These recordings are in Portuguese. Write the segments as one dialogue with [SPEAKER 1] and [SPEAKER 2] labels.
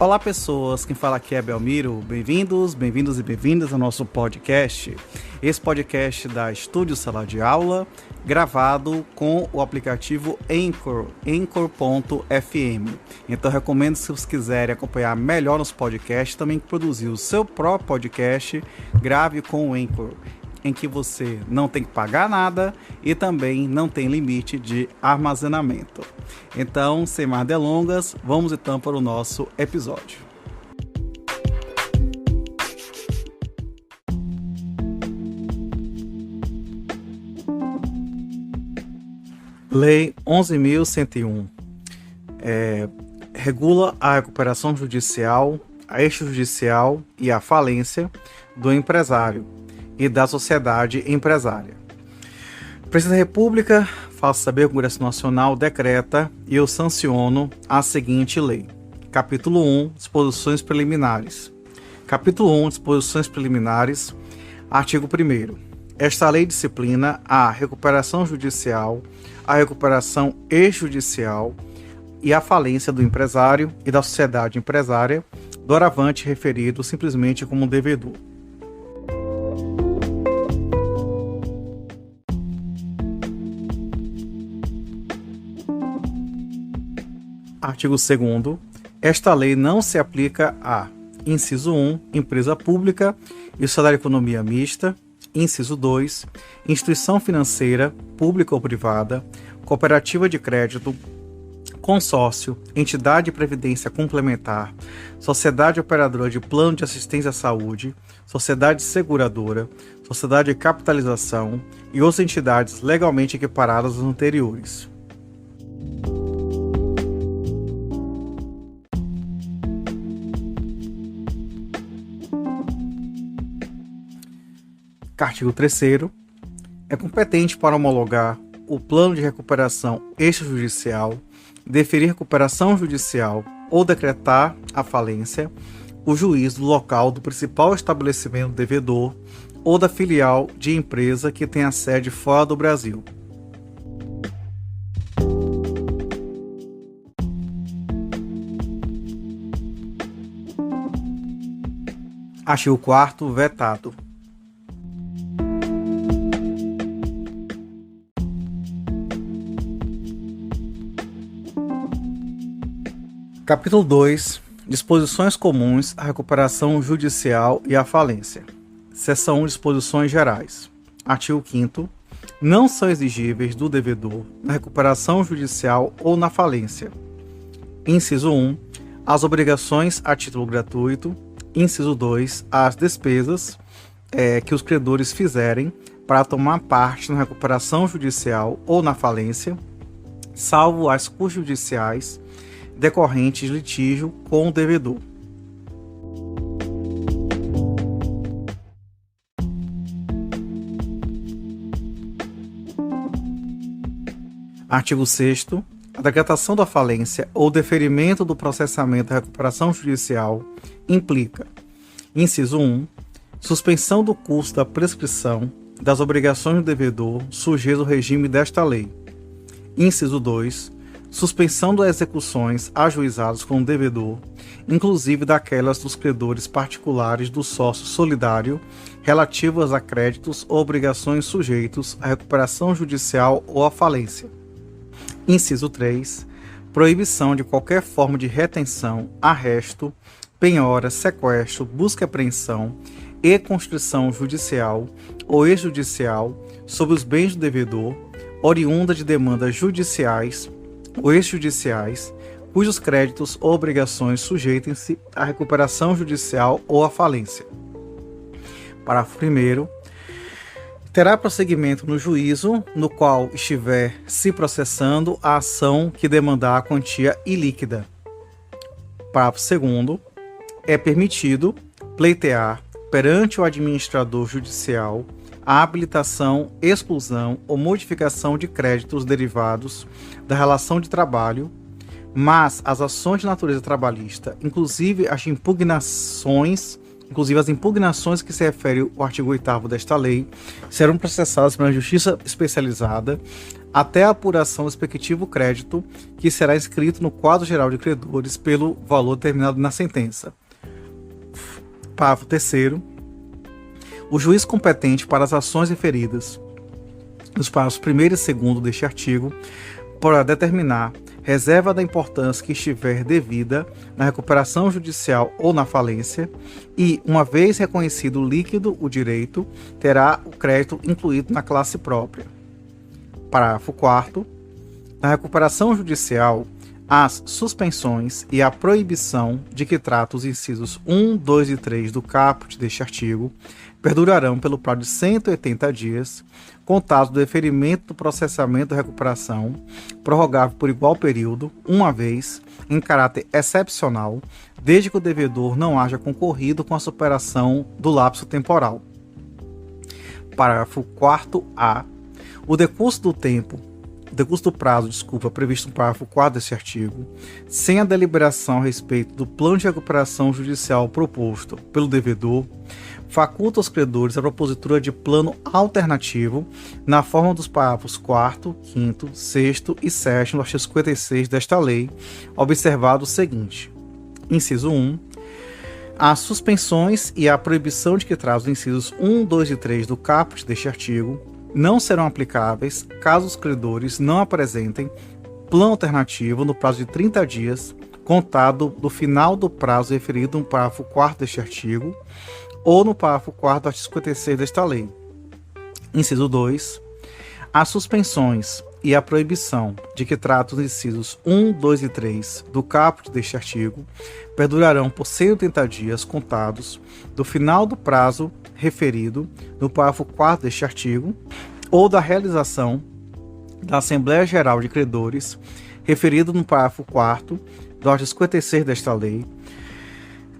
[SPEAKER 1] Olá pessoas, quem fala aqui é Belmiro, bem-vindos e bem-vindas ao nosso podcast. Esse podcast da Estúdio Sala de Aula, gravado com o aplicativo Anchor, Anchor.fm. Então recomendo, se vocês quiserem acompanhar melhor nos podcasts, também produzir o seu próprio podcast, grave com o Anchor, em que você não tem que pagar nada e também não tem limite de armazenamento. Então, sem mais delongas, vamos então para o nosso episódio. Lei 11.101 regula a recuperação judicial, a extrajudicial e a falência do empresário e da sociedade empresária. O Presidente da República faz saber que o Congresso Nacional decreta e eu sanciono a seguinte lei. Capítulo 1, Disposições Preliminares. Capítulo 1, Disposições Preliminares, artigo 1º. Esta lei disciplina a recuperação judicial, a recuperação extrajudicial e a falência do empresário e da sociedade empresária, doravante referido simplesmente como devedor. Artigo 2º. Esta lei não se aplica a: inciso 1, empresa pública e sociedade de economia mista; inciso 2, instituição financeira, pública ou privada, cooperativa de crédito, consórcio, entidade de previdência complementar, sociedade operadora de plano de assistência à saúde, sociedade seguradora, sociedade de capitalização e outras entidades legalmente equiparadas às anteriores. Artigo 3º. É competente para homologar o plano de recuperação extrajudicial, deferir recuperação judicial ou decretar a falência o juiz do local do principal estabelecimento devedor ou da filial de empresa que tenha sede fora do Brasil. Artigo 4º. Vetado. Capítulo 2. Disposições comuns à recuperação judicial e à falência. Seção 1. Disposições gerais. Artigo 5º. Não são exigíveis do devedor na recuperação judicial ou na falência. Inciso 1. As obrigações a título gratuito. Inciso 2. As despesas que os credores fizerem para tomar parte na recuperação judicial ou na falência, salvo as custas judiciais decorrentes de litígio com o devedor. Artigo 6º. A decretação da falência ou deferimento do processamento da recuperação judicial implica: inciso 1, suspensão do curso da prescrição das obrigações do devedor sujeitas ao regime desta lei. Inciso 2, suspensão das execuções ajuizadas com o devedor, inclusive daquelas dos credores particulares do sócio solidário, relativas a créditos ou obrigações sujeitos à recuperação judicial ou à falência. Inciso 3. Proibição de qualquer forma de retenção, arresto, penhora, sequestro, busca e apreensão e constrição judicial ou extrajudicial sobre os bens do devedor, oriunda de demandas judiciais ou extrajudiciais, cujos créditos ou obrigações sujeitem-se à recuperação judicial ou à falência. Parágrafo 1º. Terá prosseguimento no juízo no qual estiver se processando a ação que demandar a quantia ilíquida. Parágrafo 2º. É permitido pleitear perante o administrador judicial a habilitação, exclusão ou modificação de créditos derivados da relação de trabalho, mas as ações de natureza trabalhista, inclusive as impugnações inclusive as impugnações que se refere ao artigo 8º desta lei, serão processadas pela Justiça Especializada até a apuração do respectivo crédito, que será inscrito no quadro geral de credores pelo valor determinado na sentença. Parágrafo 3º. O juiz competente para as ações referidas nos parágrafos 1º e 2º deste artigo poderá determinar reserva da importância que estiver devida na recuperação judicial ou na falência e, uma vez reconhecido líquido o direito, terá o crédito incluído na classe própria. Parágrafo 4º. Na recuperação judicial, as suspensões e a proibição de que tratam os incisos 1, 2 e 3 do caput deste artigo perdurarão pelo prazo de 180 dias, contados do deferimento do processamento da recuperação, prorrogável por igual período, uma vez, em caráter excepcional, desde que o devedor não haja concorrido com a superação do lapso temporal. Parágrafo 4º-A. O decurso do prazo, previsto no parágrafo 4º deste artigo, sem a deliberação a respeito do plano de recuperação judicial proposto pelo devedor, faculta aos credores a propositura de plano alternativo na forma dos parágrafos 4º, 5º, 6º e 7º do artigo 56 desta lei, observado o seguinte: inciso 1. As suspensões e a proibição de que traz os incisos 1, 2 e 3 do caput deste artigo não serão aplicáveis caso os credores não apresentem plano alternativo no prazo de 30 dias, contado do final do prazo referido no parágrafo 4º deste artigo, ou no parágrafo 4º do artigo 56 desta lei. Inciso 2. As suspensões e a proibição de que tratam os incisos 1, 2 e 3 do caput deste artigo perdurarão por 180 dias contados do final do prazo referido no parágrafo 4º deste artigo ou da realização da Assembleia Geral de Credores referido no parágrafo 4º do artigo 56 desta lei,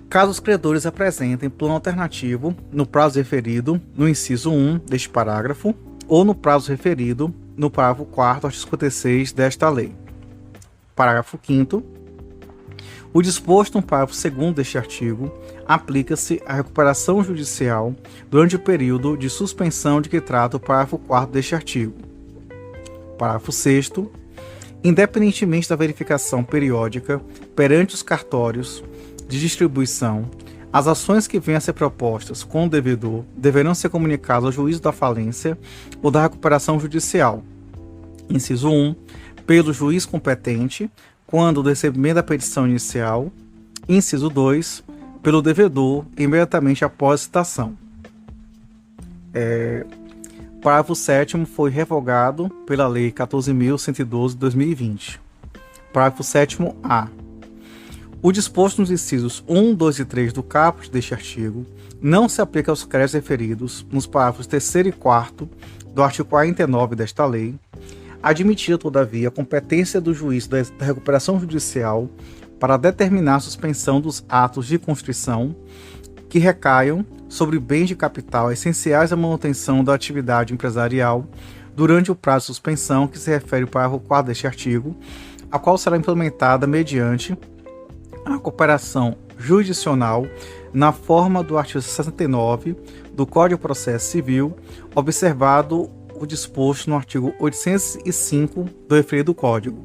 [SPEAKER 1] caso os credores apresentem plano alternativo no prazo referido no inciso 1 deste parágrafo ou no prazo referido no parágrafo 4º do artigo 56 desta lei. Parágrafo 5º. O disposto no parágrafo 2º deste artigo aplica-se à recuperação judicial durante o período de suspensão de que trata o parágrafo 4º deste artigo. Parágrafo 6º. Independentemente da verificação periódica perante os cartórios de distribuição, as ações que venham a ser propostas com o devedor deverão ser comunicadas ao juízo da falência ou da recuperação judicial. Inciso 1. Pelo juiz competente, quando do recebimento da petição inicial. Inciso 2. Pelo devedor, imediatamente após a citação. Parágrafo 7º foi revogado pela Lei 14.112 de 2020. Parágrafo 7º-A. O disposto nos incisos 1, 2 e 3 do caput deste artigo não se aplica aos créditos referidos nos parágrafos 3º e 4º do artigo 49 desta lei, admitida, todavia, a competência do juiz da recuperação judicial para determinar a suspensão dos atos de constrição que recaiam sobre bens de capital essenciais à manutenção da atividade empresarial durante o prazo de suspensão que se refere ao parágrafo 4º deste artigo, a qual será implementada mediante a cooperação jurisdicional na forma do artigo 69 do Código de Processo Civil, observado o disposto no artigo 805 do referido Código.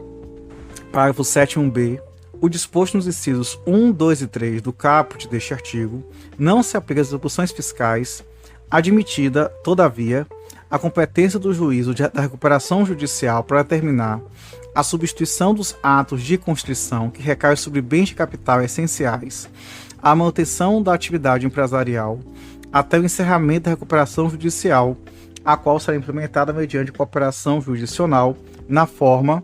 [SPEAKER 1] Parágrafo 7º-B. O disposto nos incisos 1, 2 e 3 do caput deste artigo não se aplica às execuções fiscais, admitida, todavia, a competência do juízo da recuperação judicial para determinar a substituição dos atos de constrição que recaem sobre bens de capital essenciais à manutenção da atividade empresarial até o encerramento da recuperação judicial, a qual será implementada mediante cooperação jurisdicional na forma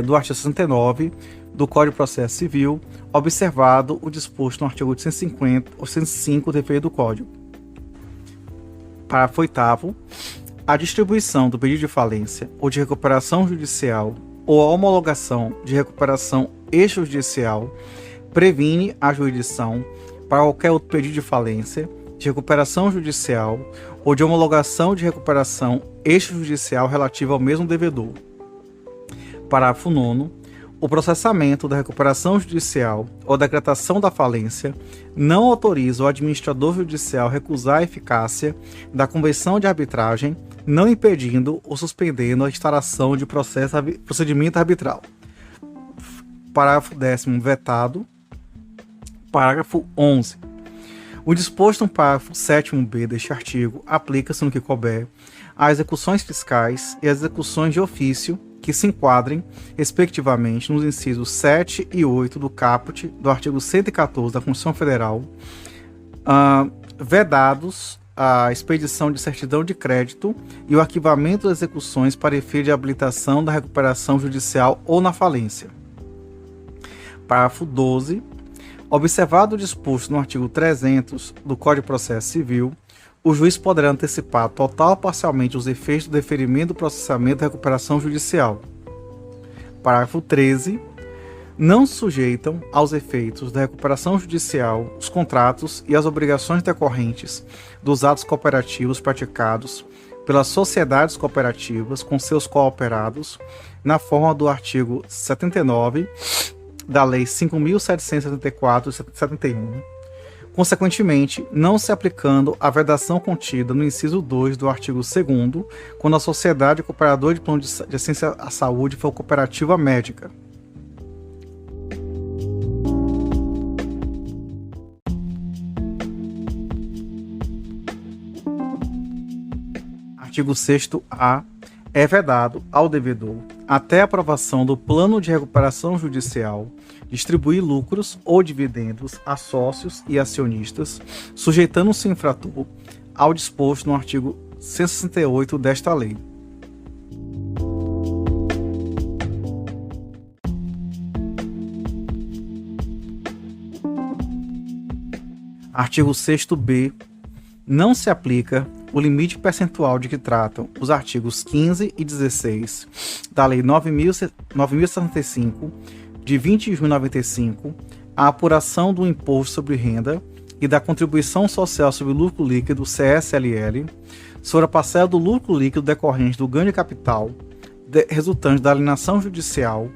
[SPEAKER 1] do artigo 69 do Código de Processo Civil, observado o disposto no artigo 805 do referido do Código. Parágrafo 8º. A distribuição do pedido de falência ou de recuperação judicial ou a homologação de recuperação extrajudicial previne a jurisdição para qualquer outro pedido de falência, de recuperação judicial ou de homologação de recuperação extrajudicial relativa ao mesmo devedor. Parágrafo 9º. O processamento da recuperação judicial ou decretação da falência não autoriza o administrador judicial a recusar a eficácia da convenção de arbitragem, não impedindo ou suspendendo a instauração de procedimento arbitral. Parágrafo 10º vetado. Parágrafo 11. O disposto no parágrafo 7º-B deste artigo aplica-se no que couber às execuções fiscais e às execuções de ofício que se enquadrem, respectivamente, nos incisos 7 e 8 do caput do artigo 114 da Constituição Federal, vedados a expedição de certidão de crédito e o arquivamento das execuções para efeito de habilitação da recuperação judicial ou na falência. Parágrafo 12. Observado o disposto no artigo 300 do Código de Processo Civil, o juiz poderá antecipar total ou parcialmente os efeitos do deferimento do processamento da recuperação judicial. Parágrafo 13. Não sujeitam aos efeitos da recuperação judicial os contratos e as obrigações decorrentes dos atos cooperativos praticados pelas sociedades cooperativas com seus cooperados, na forma do artigo 79 da Lei 5.774 de 71, consequentemente, não se aplicando a vedação contida no inciso 2 do artigo 2º, quando a sociedade cooperadora de plano de assistência à saúde for cooperativa médica. Artigo 6º-A. É vedado ao devedor, até a aprovação do plano de recuperação judicial, distribuir lucros ou dividendos a sócios e acionistas, sujeitando-se o infrator ao disposto no artigo 168 desta lei. Artigo 6º-B. Não se aplica o limite percentual de que tratam os artigos 15 e 16 da Lei 9.075, de 20 de junho de 95, a apuração do Imposto sobre Renda e da Contribuição Social sobre Lucro Líquido, CSLL, sobre a parcela do lucro líquido decorrente do ganho de capital resultante da alienação judicial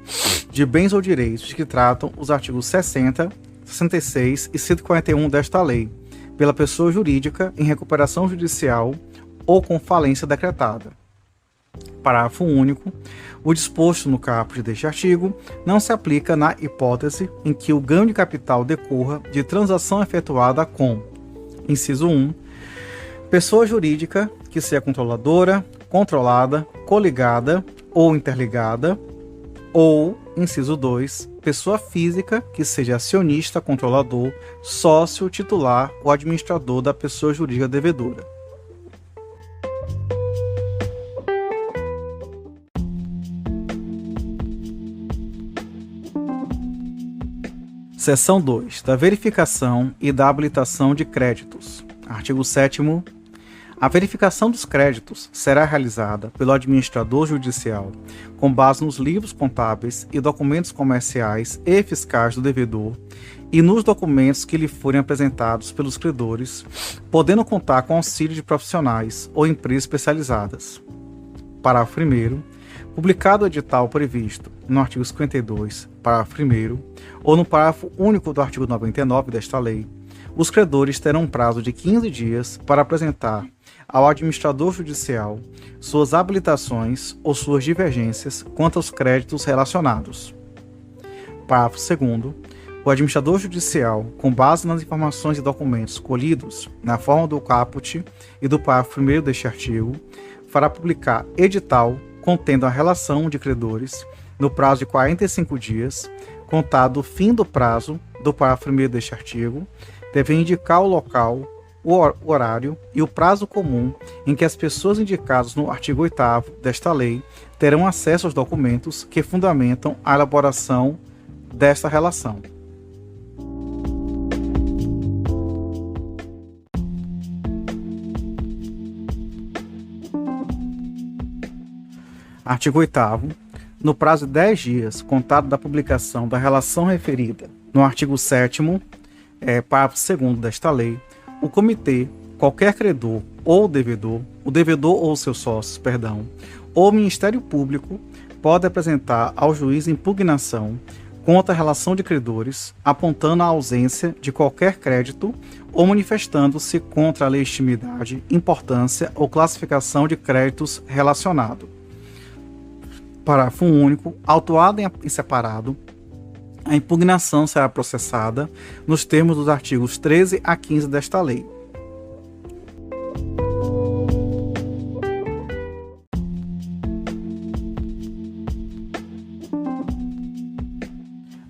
[SPEAKER 1] de bens ou direitos de que tratam os artigos 60, 66 e 141 desta lei, pela pessoa jurídica em recuperação judicial ou com falência decretada. Parágrafo único. O disposto no caput deste artigo não se aplica na hipótese em que o ganho de capital decorra de transação efetuada com: inciso 1, pessoa jurídica que seja controladora, controlada, coligada ou interligada, ou, inciso 2, pessoa física que seja acionista, controlador, sócio, titular ou administrador da pessoa jurídica devedora. Seção 2. Da verificação e da habilitação de créditos. Artigo 7º. A verificação dos créditos será realizada pelo administrador judicial com base nos livros contábeis e documentos comerciais e fiscais do devedor e nos documentos que lhe forem apresentados pelos credores, podendo contar com auxílio de profissionais ou empresas especializadas. Parágrafo 1º. Publicado o edital previsto no artigo 52, parágrafo 1º, ou no parágrafo único do artigo 99 desta lei, os credores terão um prazo de 15 dias para apresentar ao administrador judicial suas habilitações ou suas divergências quanto aos créditos relacionados. Parágrafo 2º. O administrador judicial, com base nas informações e documentos colhidos na forma do caput e do parágrafo 1º deste artigo, fará publicar edital contendo a relação de credores no prazo de 45 dias, contado o fim do prazo do parágrafo 1º deste artigo, devem indicar o local, o horário e o prazo comum em que as pessoas indicadas no artigo 8º desta lei terão acesso aos documentos que fundamentam a elaboração desta relação. Artigo 8º. No prazo de 10 dias, contado da publicação da relação referida no artigo 7º, parágrafo 2º desta lei, o comitê, qualquer credor ou devedor, o devedor ou seus sócios, ou o Ministério Público, pode apresentar ao juiz impugnação contra a relação de credores, apontando a ausência de qualquer crédito ou manifestando-se contra a legitimidade, importância ou classificação de créditos relacionado. Parágrafo único. Autuado em separado, a impugnação será processada nos termos dos artigos 13 a 15 desta lei.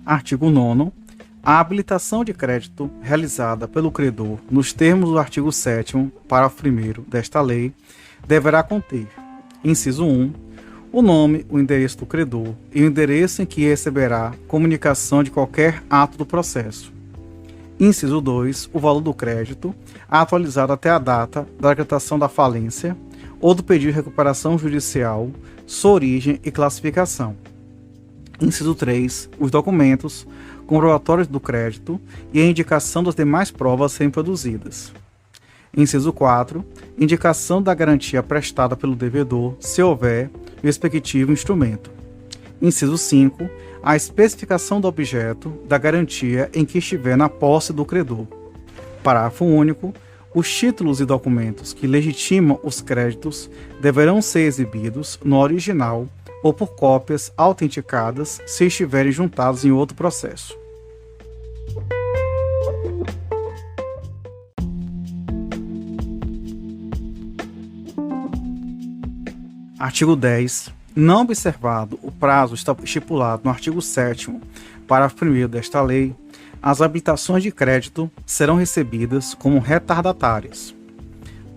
[SPEAKER 1] Artigo 9º. A habilitação de crédito realizada pelo credor nos termos do artigo 7º, parágrafo 1º desta lei, deverá conter: inciso 1, o nome, o endereço do credor e o endereço em que receberá comunicação de qualquer ato do processo. Inciso 2, o valor do crédito, atualizado até a data da decretação da falência ou do pedido de recuperação judicial, sua origem e classificação. Inciso 3, os documentos comprobatórios do crédito e a indicação das demais provas serem produzidas. Inciso 4, indicação da garantia prestada pelo devedor, se houver, o respectivo instrumento. Inciso 5, a especificação do objeto da garantia em que estiver na posse do credor. Parágrafo único. Os títulos e documentos que legitimam os créditos deverão ser exibidos no original ou por cópias autenticadas se estiverem juntados em outro processo. Artigo 10. Não observado o prazo estipulado no artigo 7º, parágrafo 1º desta lei, as habilitações de crédito serão recebidas como retardatárias.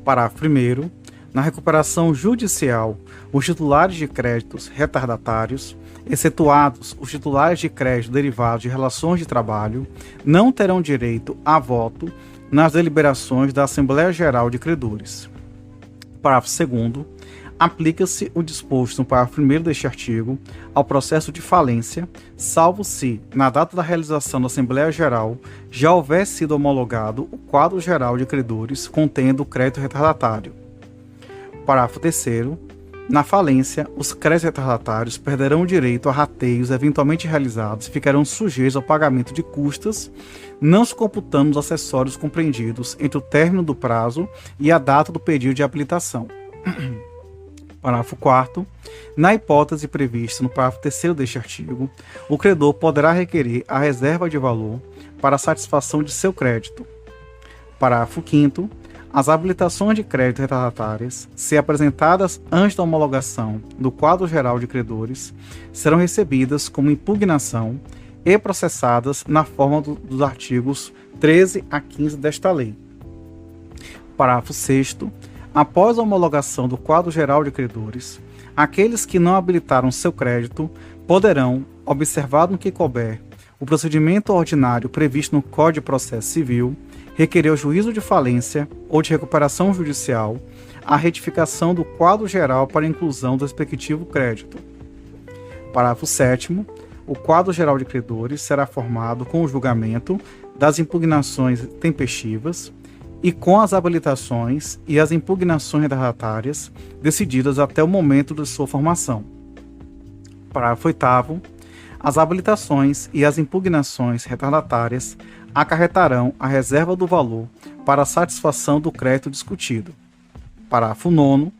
[SPEAKER 1] Parágrafo 1º. Na recuperação judicial, os titulares de créditos retardatários, excetuados os titulares de crédito derivados de relações de trabalho, não terão direito a voto nas deliberações da Assembleia Geral de Credores. Parágrafo 2º. Aplica-se o disposto no parágrafo 1º deste artigo ao processo de falência, salvo se, na data da realização da Assembleia Geral, já houver sido homologado o quadro geral de credores contendo o crédito retardatário. Parágrafo 3º. Na falência, os créditos retardatários perderão o direito a rateios eventualmente realizados e ficarão sujeitos ao pagamento de custas, não se computando os acessórios compreendidos entre o término do prazo e a data do pedido de habilitação. Parágrafo 4º. Na hipótese prevista no parágrafo 3º deste artigo, o credor poderá requerer a reserva de valor para a satisfação de seu crédito. Parágrafo 5º. As habilitações de crédito retardatárias, se apresentadas antes da homologação do quadro geral de credores, serão recebidas como impugnação e processadas na forma dos artigos 13 a 15 desta lei. Parágrafo 6º. Após a homologação do quadro geral de credores, aqueles que não habilitaram seu crédito poderão, observado no que couber, o procedimento ordinário previsto no Código de Processo Civil, requerer ao juízo de falência ou de recuperação judicial a retificação do quadro geral para inclusão do respectivo crédito. Parágrafo 7º. O quadro geral de credores será formado com o julgamento das impugnações tempestivas e com as habilitações e as impugnações retardatárias decididas até o momento de sua formação. Parágrafo 8º. As habilitações e as impugnações retardatárias acarretarão a reserva do valor para a satisfação do crédito discutido. Parágrafo 9º.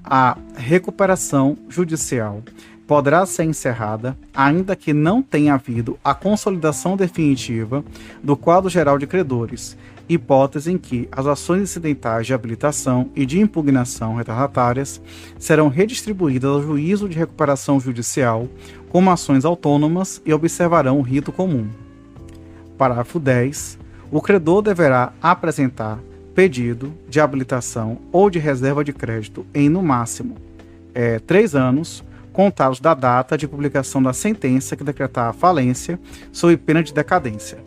[SPEAKER 1] A recuperação judicial poderá ser encerrada, ainda que não tenha havido a consolidação definitiva do quadro geral de credores, hipótese em que as ações incidentais de habilitação e de impugnação retardatárias serão redistribuídas ao juízo de recuperação judicial como ações autônomas e observarão o rito comum. Parágrafo 10. O credor deverá apresentar pedido de habilitação ou de reserva de crédito em, no máximo, 3 anos, contados da data de publicação da sentença que decretar a falência, sob pena de decadência.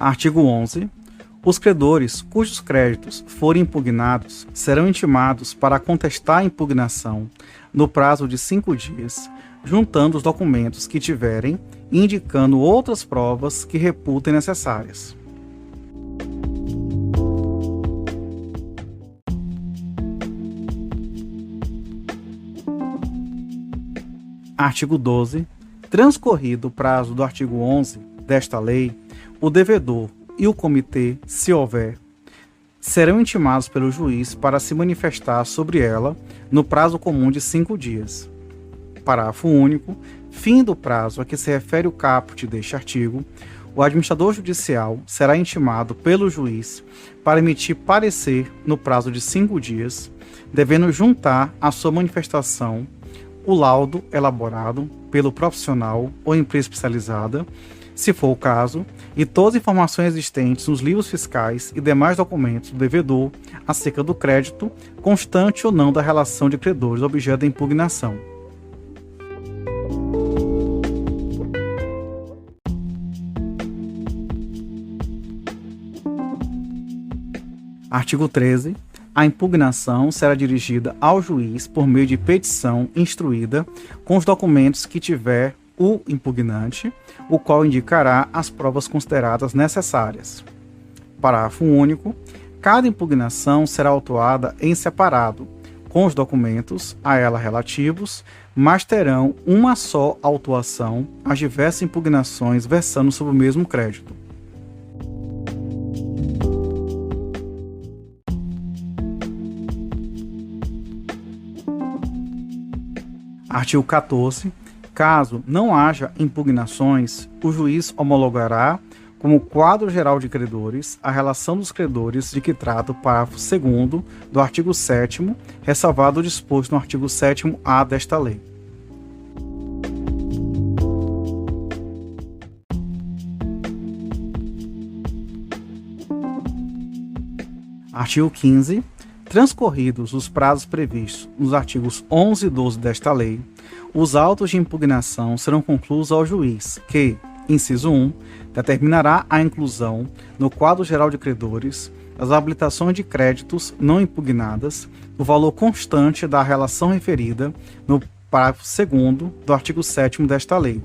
[SPEAKER 1] Artigo 11. Os credores cujos créditos forem impugnados serão intimados para contestar a impugnação no prazo de 5 dias, juntando os documentos que tiverem e indicando outras provas que reputem necessárias. Artigo 12. Transcorrido o prazo do artigo 11 desta lei, o devedor e o comitê, se houver, serão intimados pelo juiz para se manifestar sobre ela no prazo comum de 5 dias. Parágrafo único. Fim do prazo a que se refere o caput deste artigo, o administrador judicial será intimado pelo juiz para emitir parecer no prazo de 5 dias, devendo juntar à sua manifestação o laudo elaborado pelo profissional ou empresa especializada, se for o caso, e todas as informações existentes nos livros fiscais e demais documentos do devedor acerca do crédito, constante ou não da relação de credores objeto da impugnação. Artigo 13. A impugnação será dirigida ao juiz por meio de petição instruída com os documentos que tiver o impugnante, o qual indicará as provas consideradas necessárias. Parágrafo único. Cada impugnação será autuada em separado, com os documentos a ela relativos, mas terão uma só autuação as diversas impugnações versando sobre o mesmo crédito. Artigo 14. Caso não haja impugnações, o juiz homologará como quadro geral de credores a relação dos credores de que trata o parágrafo 2º do artigo 7º, ressalvado o disposto no artigo 7º-A desta lei. Artigo 15. Transcorridos os prazos previstos nos artigos 11 e 12 desta lei, os autos de impugnação serão concluídos ao juiz, que, inciso 1, determinará a inclusão no quadro geral de credores das habilitações de créditos não impugnadas no valor constante da relação referida no parágrafo 2º do artigo 7º desta lei.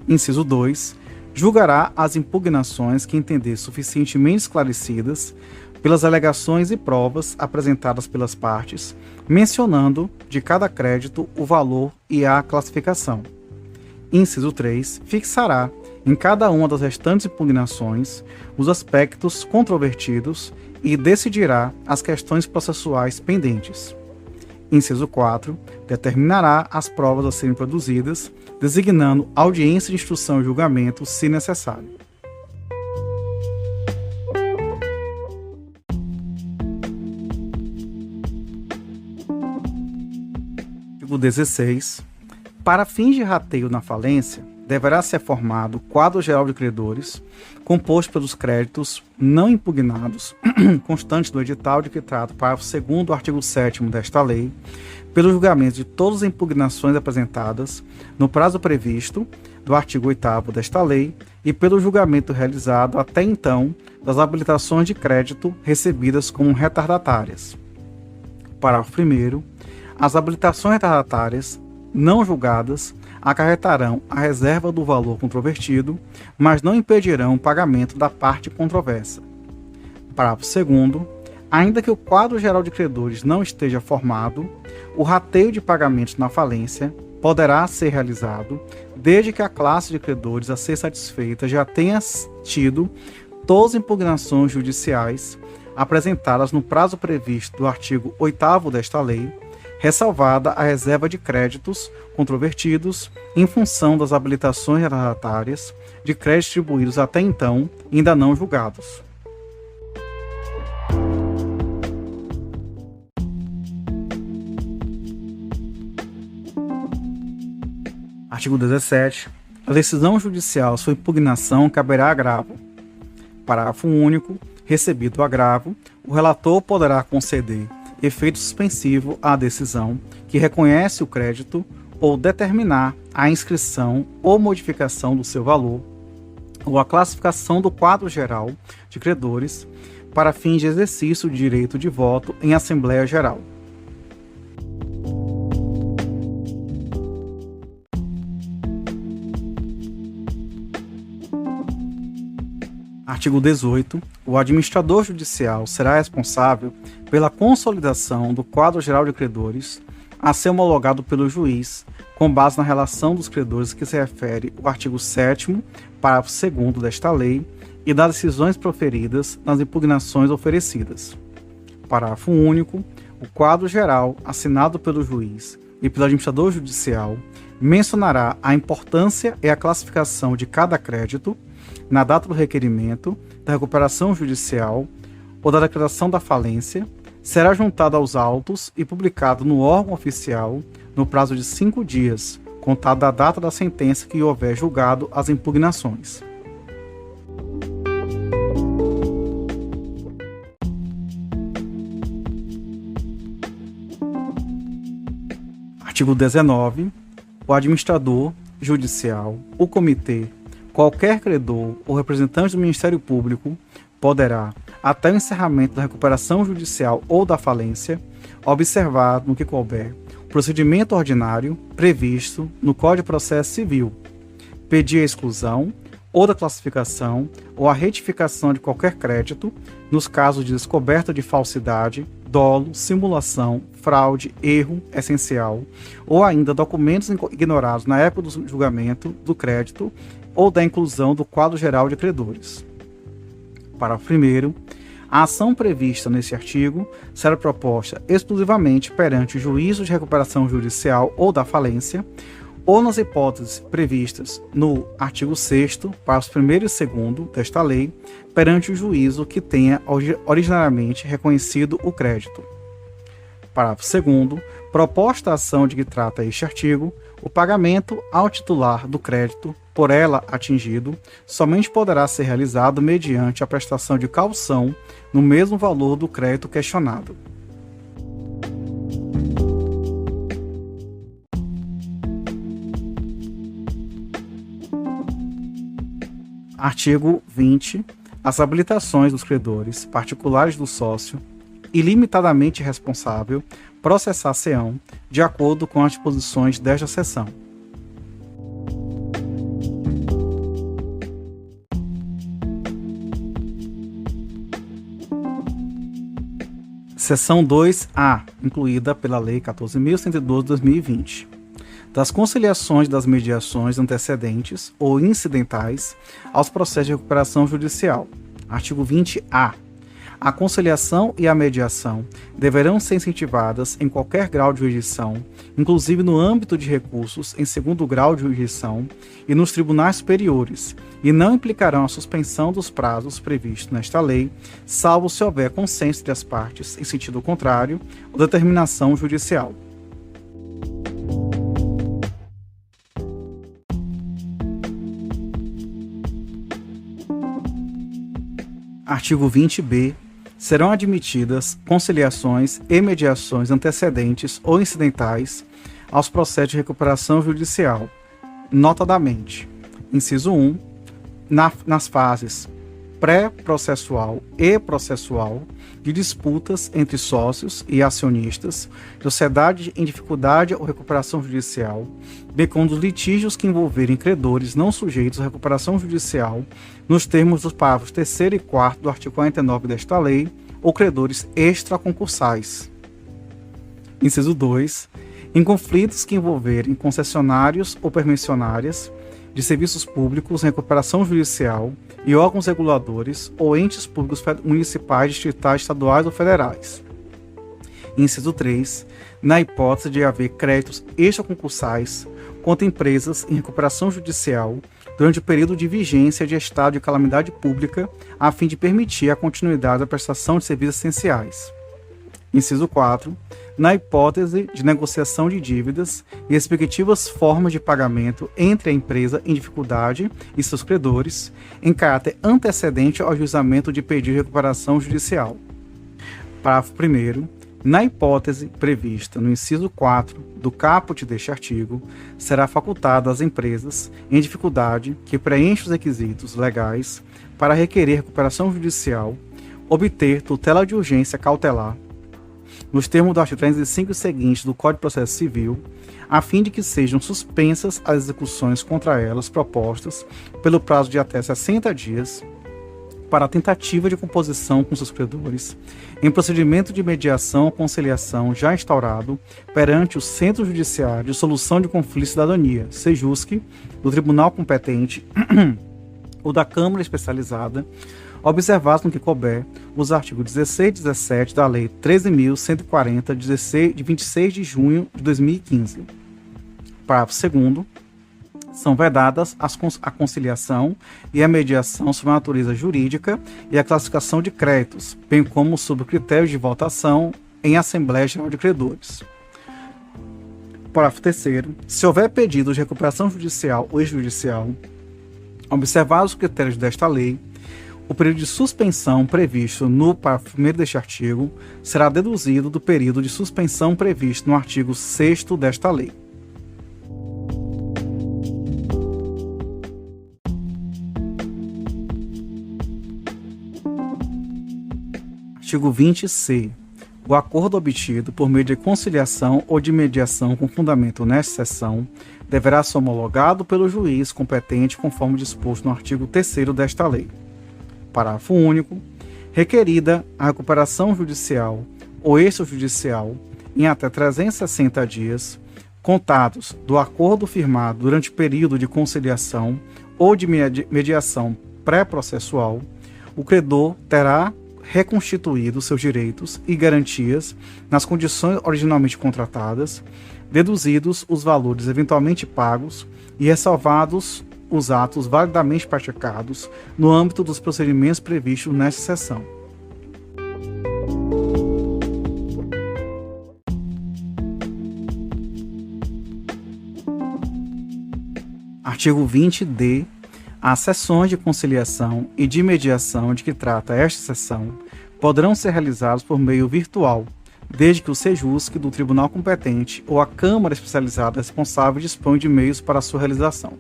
[SPEAKER 1] Inciso 2, julgará as impugnações que entender suficientemente esclarecidas pelas alegações e provas apresentadas pelas partes, mencionando de cada crédito o valor e a classificação. Inciso 3, fixará em cada uma das restantes impugnações os aspectos controvertidos e decidirá as questões processuais pendentes. Inciso 4, determinará as provas a serem produzidas, designando audiência de instrução e julgamento, se necessário. Artigo 16. Para fins de rateio na falência, deverá ser formado quadro geral de credores, composto pelos créditos não impugnados, constantes do edital de que trata o parágrafo 2º do artigo 7º desta lei, pelo julgamento de todas as impugnações apresentadas no prazo previsto do artigo 8º desta lei e pelo julgamento realizado até então das habilitações de crédito recebidas como retardatárias. Parágrafo 1º. As habilitações retardatárias não julgadas acarretarão a reserva do valor controvertido, mas não impedirão o pagamento da parte controversa. Parágrafo 2º. Ainda que o quadro geral de credores não esteja formado, o rateio de pagamentos na falência poderá ser realizado desde que a classe de credores a ser satisfeita já tenha tido todas as impugnações judiciais apresentadas no prazo previsto do artigo 8º desta lei, ressalvada a reserva de créditos controvertidos em função das habilitações retardatárias de créditos distribuídos até então ainda não julgados. Artigo 17. A decisão judicial sobre impugnação caberá agravo. Parágrafo único. Recebido o agravo, o relator poderá conceder efeito suspensivo à decisão que reconhece o crédito ou determinar a inscrição ou modificação do seu valor ou a classificação do quadro geral de credores para fins de exercício de direito de voto em Assembleia Geral. Artigo 18. O administrador judicial será responsável pela consolidação do quadro geral de credores, a ser homologado pelo juiz, com base na relação dos credores que se refere o artigo 7º, parágrafo 2º desta lei e das decisões proferidas nas impugnações oferecidas. Parágrafo único. O quadro geral, assinado pelo juiz e pelo administrador judicial, mencionará a importância e a classificação de cada crédito na data do requerimento, da recuperação judicial ou da declaração da falência, será juntado aos autos e publicado no órgão oficial no prazo de 5 dias, contado da data da sentença que houver julgado as impugnações. Artigo 19. O administrador judicial, o comitê, qualquer credor ou representante do Ministério Público poderá, até o encerramento da recuperação judicial ou da falência, observar, no que couber, o procedimento ordinário previsto no Código de Processo Civil, pedir a exclusão ou da classificação ou a retificação de qualquer crédito nos casos de descoberta de falsidade, dolo, simulação, fraude, erro essencial, ou ainda documentos ignorados na época do julgamento do crédito ou da inclusão do quadro geral de credores. Parágrafo 1º. A ação prevista neste artigo será proposta exclusivamente perante o juízo de recuperação judicial ou da falência, ou nas hipóteses previstas no artigo 6º, parágrafos 1º e 2º desta lei, perante o juízo que tenha originariamente reconhecido o crédito. Parágrafo 2º. Proposta a ação de que trata este artigo, o pagamento ao titular do crédito, por ela atingido, somente poderá ser realizado mediante a prestação de caução no mesmo valor do crédito questionado. Artigo 20. As habilitações dos credores particulares do sócio, ilimitadamente responsável, processar-se-ão de acordo com as disposições desta seção. Seção 2A, incluída pela Lei 14.112 de 2020. Das conciliações das mediações antecedentes ou incidentais aos processos de recuperação judicial. Artigo 20A. A conciliação e a mediação deverão ser incentivadas em qualquer grau de jurisdição, inclusive no âmbito de recursos em segundo grau de jurisdição e nos tribunais superiores, e não implicarão a suspensão dos prazos previstos nesta lei, salvo se houver consenso entre as partes em sentido contrário ou determinação judicial. Artigo 20b. Serão admitidas conciliações e mediações antecedentes ou incidentais aos processos de recuperação judicial, notadamente, inciso 1, nas fases pré-processual e processual de disputas entre sócios e acionistas, sociedade em dificuldade ou recuperação judicial, bem como dos litígios que envolverem credores não sujeitos à recuperação judicial, nos termos dos parágrafos 3º e 4º do artigo 49 desta lei, ou credores extraconcursais. Inciso 2. Em conflitos que envolverem concessionários ou permissionárias de serviços públicos em recuperação judicial e órgãos reguladores ou entes públicos municipais, distritais, estaduais ou federais. Inciso 3. Na hipótese de haver créditos extraconcursais contra empresas em recuperação judicial durante o período de vigência de estado de calamidade pública, a fim de permitir a continuidade da prestação de serviços essenciais. Inciso 4. Na hipótese de negociação de dívidas e respectivas formas de pagamento entre a empresa em dificuldade e seus credores, em caráter antecedente ao ajuizamento de pedido de recuperação judicial. Parágrafo 1º. Na hipótese prevista no inciso 4 do caput deste artigo, será facultado às empresas em dificuldade que preenchem os requisitos legais para requerer recuperação judicial, obter tutela de urgência cautelar, nos termos do artigo 305 e seguintes do Código de Processo Civil, a fim de que sejam suspensas as execuções contra elas propostas pelo prazo de até 60 dias, para a tentativa de composição com seus credores, em procedimento de mediação ou conciliação já instaurado perante o Centro Judiciário de Solução de Conflitos e Cidadania, SEJUSC, do Tribunal competente ou da Câmara Especializada, observados no que couber os artigos 16 e 17 da Lei 13.140, de 26 de junho de 2015. Parágrafo 2º. São vedadas a conciliação e a mediação sob a natureza jurídica e a classificação de créditos, bem como sob critérios de votação em Assembleia Geral de Credores. Parágrafo 3º. Se houver pedido de recuperação judicial ou extrajudicial, observados os critérios desta lei, o período de suspensão previsto no parágrafo 1º deste artigo será deduzido do período de suspensão previsto no artigo 6º desta lei. Artigo 20-C. O acordo obtido por meio de conciliação ou de mediação com fundamento nesta seção deverá ser homologado pelo juiz competente conforme disposto no artigo 3º desta lei. Parágrafo único. Requerida a recuperação judicial ou extrajudicial em até 360 dias, contados do acordo firmado durante o período de conciliação ou de mediação pré-processual, o credor terá reconstituído seus direitos e garantias nas condições originalmente contratadas, deduzidos os valores eventualmente pagos e ressalvados os atos validamente praticados no âmbito dos procedimentos previstos nesta seção. Artigo 20-D. As sessões de conciliação e de mediação de que trata esta seção poderão ser realizadas por meio virtual, desde que o SEJUSC do tribunal competente ou a Câmara Especializada responsável disponha de meios para a sua realização.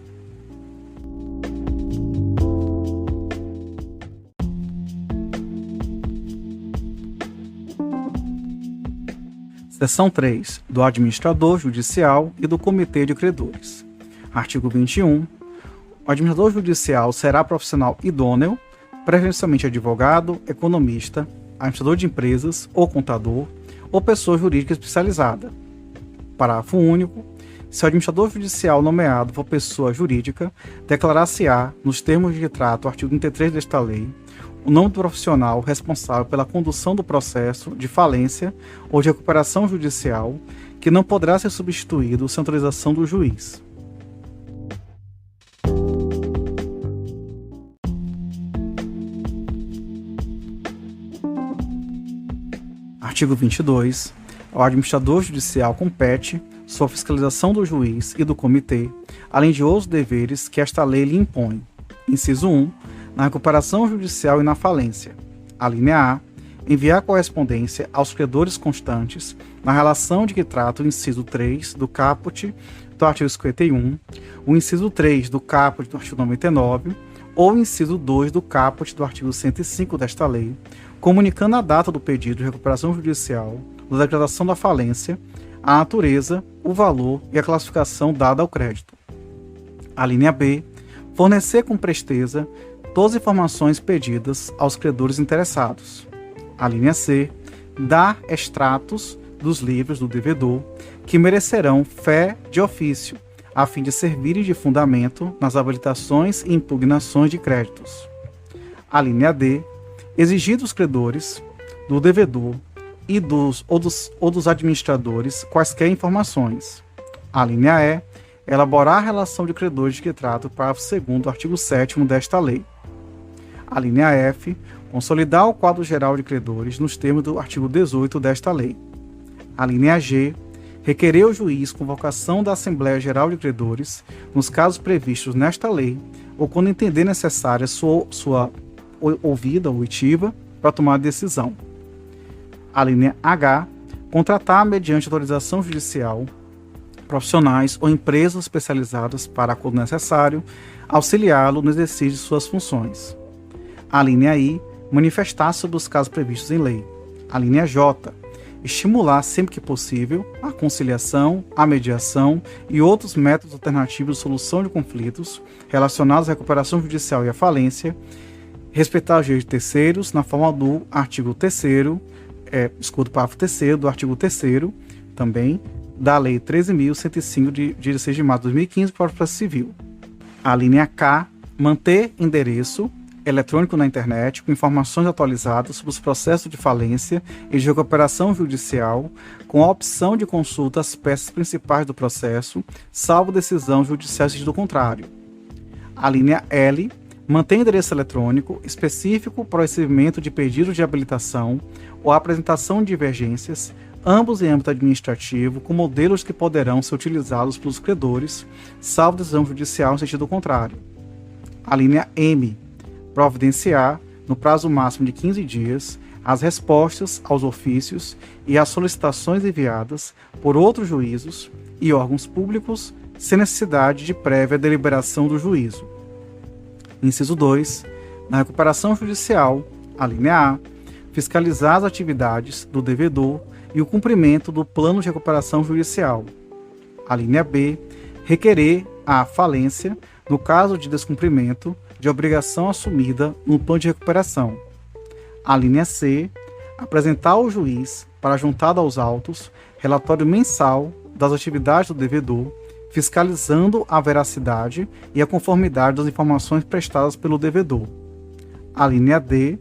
[SPEAKER 1] Seção 3. Do administrador judicial e do comitê de credores. Artigo 21. O administrador judicial será profissional idôneo, preferencialmente advogado, economista, administrador de empresas ou contador, ou pessoa jurídica especializada. Parágrafo único. Se o administrador judicial nomeado for pessoa jurídica, declarar-se-á, nos termos de que trata o artigo 33 desta lei, o nome do profissional responsável pela condução do processo de falência ou de recuperação judicial, que não poderá ser substituído sem autorização do juiz. Artigo 22. Ao administrador judicial compete, sob fiscalização do juiz e do comitê, além de outros deveres que esta lei lhe impõe. Inciso 1. Na recuperação judicial e na falência. A linha A. Enviar correspondência aos credores constantes na relação de que trata o inciso 3 do caput do artigo 51, o inciso 3 do caput do artigo 99 ou o inciso 2 do caput do artigo 105 desta lei, comunicando a data do pedido de recuperação judicial, da declaração da falência, a natureza, o valor e a classificação dada ao crédito. A linha B. Fornecer com presteza todas as informações pedidas aos credores interessados. A linha C. Dar extratos dos livros do devedor que merecerão fé de ofício, a fim de servirem de fundamento nas habilitações e impugnações de créditos. A linha D. Exigir dos credores, do devedor e dos administradores quaisquer informações. A linha E. Elaborar a relação de credores de que trata o parágrafo 2º do artigo 7º desta lei. A linha F. Consolidar o quadro geral de credores nos termos do artigo 18 desta lei. A linha G. Requerer ao juiz convocação da Assembleia Geral de Credores nos casos previstos nesta lei ou quando entender necessária sua ouvida ou oitiva para tomar a decisão. A linha H. Contratar, mediante autorização judicial, profissionais ou empresas especializadas para, quando necessário, auxiliá-lo no exercício de suas funções. A linha I. Manifestar sobre os casos previstos em lei. A linha J. Estimular, sempre que possível, a conciliação, a mediação e outros métodos alternativos de solução de conflitos relacionados à recuperação judicial e à falência, respeitar os direitos de terceiros na forma do artigo 3º, parágrafo 3º do artigo 3º também da Lei 13.105 de 16 de março de 2015 para o processo civil. A linha K, manter endereço eletrônico na internet com informações atualizadas sobre os processos de falência e de recuperação judicial, com a opção de consulta às peças principais do processo, salvo decisão judicial em sentido contrário. A linha L, mantém endereço eletrônico específico para o recebimento de pedidos de habilitação ou apresentação de divergências, ambos em âmbito administrativo, com modelos que poderão ser utilizados pelos credores, salvo decisão judicial em sentido contrário. A linha M, providenciar, no prazo máximo de 15 dias, as respostas aos ofícios e às solicitações enviadas por outros juízos e órgãos públicos, sem necessidade de prévia deliberação do juízo. Inciso 2. Na recuperação judicial, a linha A, fiscalizar as atividades do devedor e o cumprimento do plano de recuperação judicial. A linha B, requerer a falência no caso de descumprimento de obrigação assumida no plano de recuperação. A linha C, apresentar ao juiz, para juntada aos autos, relatório mensal das atividades do devedor, fiscalizando a veracidade e a conformidade das informações prestadas pelo devedor. A linha D,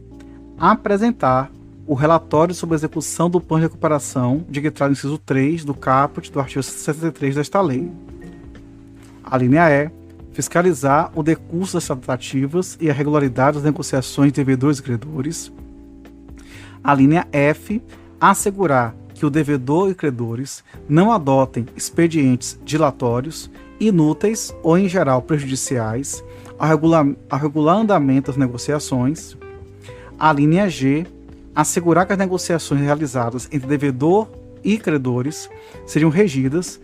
[SPEAKER 1] apresentar o relatório sobre a execução do plano de recuperação de que traz o inciso 3 do caput do artigo 63 desta lei. A linha E, fiscalizar o decurso das tratativas e a regularidade das negociações de devedores e credores. A linha F, assegurar que o devedor e credores não adotem expedientes dilatórios, inúteis ou, em geral, prejudiciais ao regular andamento das negociações. A linha G, assegurar que as negociações realizadas entre devedor e credores sejam regidas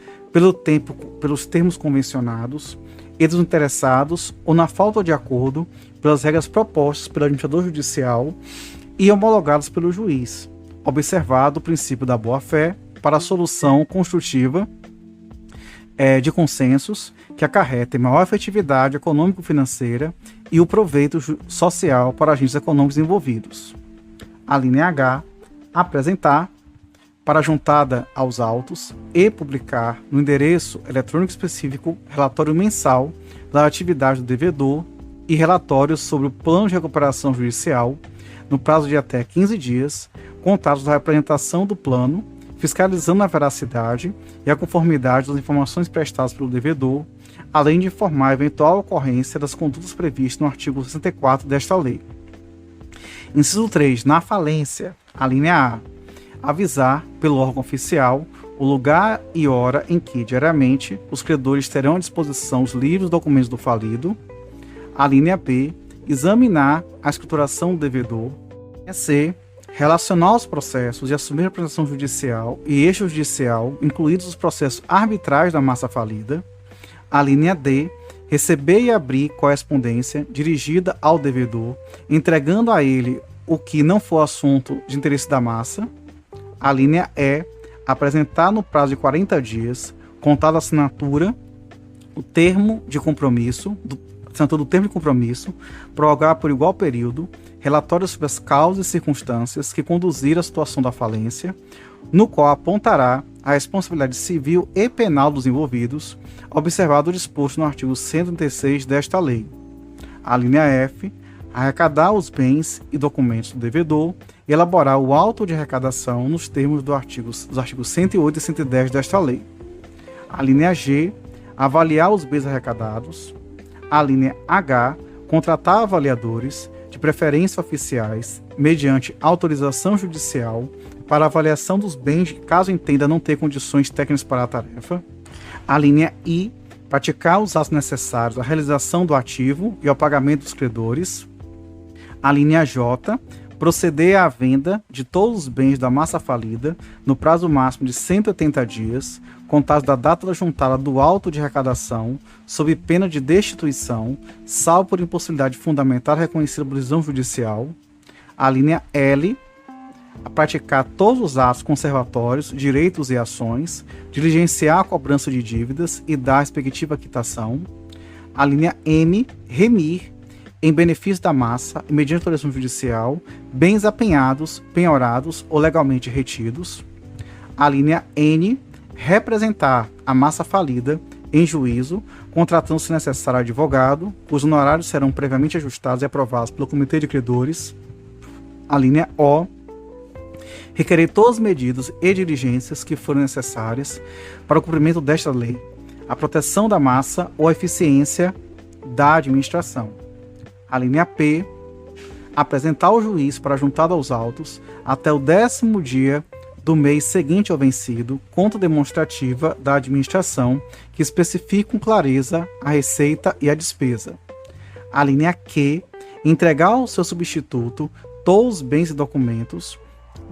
[SPEAKER 1] pelos termos convencionados entre os interessados ou, na falta de acordo, pelas regras propostas pelo administrador judicial e homologadas pelo juiz, observado o princípio da boa-fé para a solução construtiva de consensos que acarretem maior efetividade econômico-financeira e o proveito social para agentes econômicos envolvidos. A linha H, apresentar, para juntada aos autos e publicar no endereço eletrônico específico relatório mensal da atividade do devedor e relatórios sobre o plano de recuperação judicial no prazo de até 15 dias, contados da apresentação do plano, fiscalizando a veracidade e a conformidade das informações prestadas pelo devedor, além de informar a eventual ocorrência das condutas previstas no artigo 64 desta lei. Inciso 3. Na falência, a linha A, avisar pelo órgão oficial o lugar e hora em que, diariamente, os credores terão à disposição os livros e documentos do falido. A linha B, examinar a escrituração do devedor. A linha C, relacionar os processos e assumir a representação judicial e extrajudicial, incluídos os processos arbitrais da massa falida. A linha D, receber e abrir correspondência dirigida ao devedor, entregando a ele o que não for assunto de interesse da massa. A linha E, apresentar no prazo de 40 dias, contada a assinatura, o termo de compromisso, prorrogar por igual período, relatório sobre as causas e circunstâncias que conduziram à situação da falência, no qual apontará a responsabilidade civil e penal dos envolvidos, observado o disposto no artigo 136 desta lei. A linha F, arrecadar os bens e documentos do devedor e elaborar o auto de arrecadação nos termos dos artigos 108 e 110 desta lei. A linha G, avaliar os bens arrecadados. A linha H, contratar avaliadores, de preferência oficiais, mediante autorização judicial, para avaliação dos bens, caso entenda não ter condições técnicas para a tarefa. A linha I, praticar os atos necessários à realização do ativo e ao pagamento dos credores. A linha J, proceder à venda de todos os bens da massa falida no prazo máximo de 180 dias, contados da data da juntada do auto de arrecadação, sob pena de destituição, salvo por impossibilidade fundamental reconhecida por decisão judicial. A linha L, a praticar todos os atos conservatórios, direitos e ações, diligenciar a cobrança de dívidas e dar a respectiva quitação. A linha M, remir em benefício da massa e mediante autorização judicial, bens apenhados, penhorados ou legalmente retidos. A linha N, representar a massa falida em juízo, contratando se necessário advogado, cujos honorários serão previamente ajustados e aprovados pelo Comitê de Credores. A linha O, requerer todas as medidas e diligências que forem necessárias para o cumprimento desta lei, a proteção da massa ou a eficiência da administração. A linha P, apresentar ao juiz para juntada aos autos até o 10º dia do mês seguinte ao vencido, conta demonstrativa da administração que especifique com clareza a receita e a despesa. A linha Q, entregar ao seu substituto todos os bens e documentos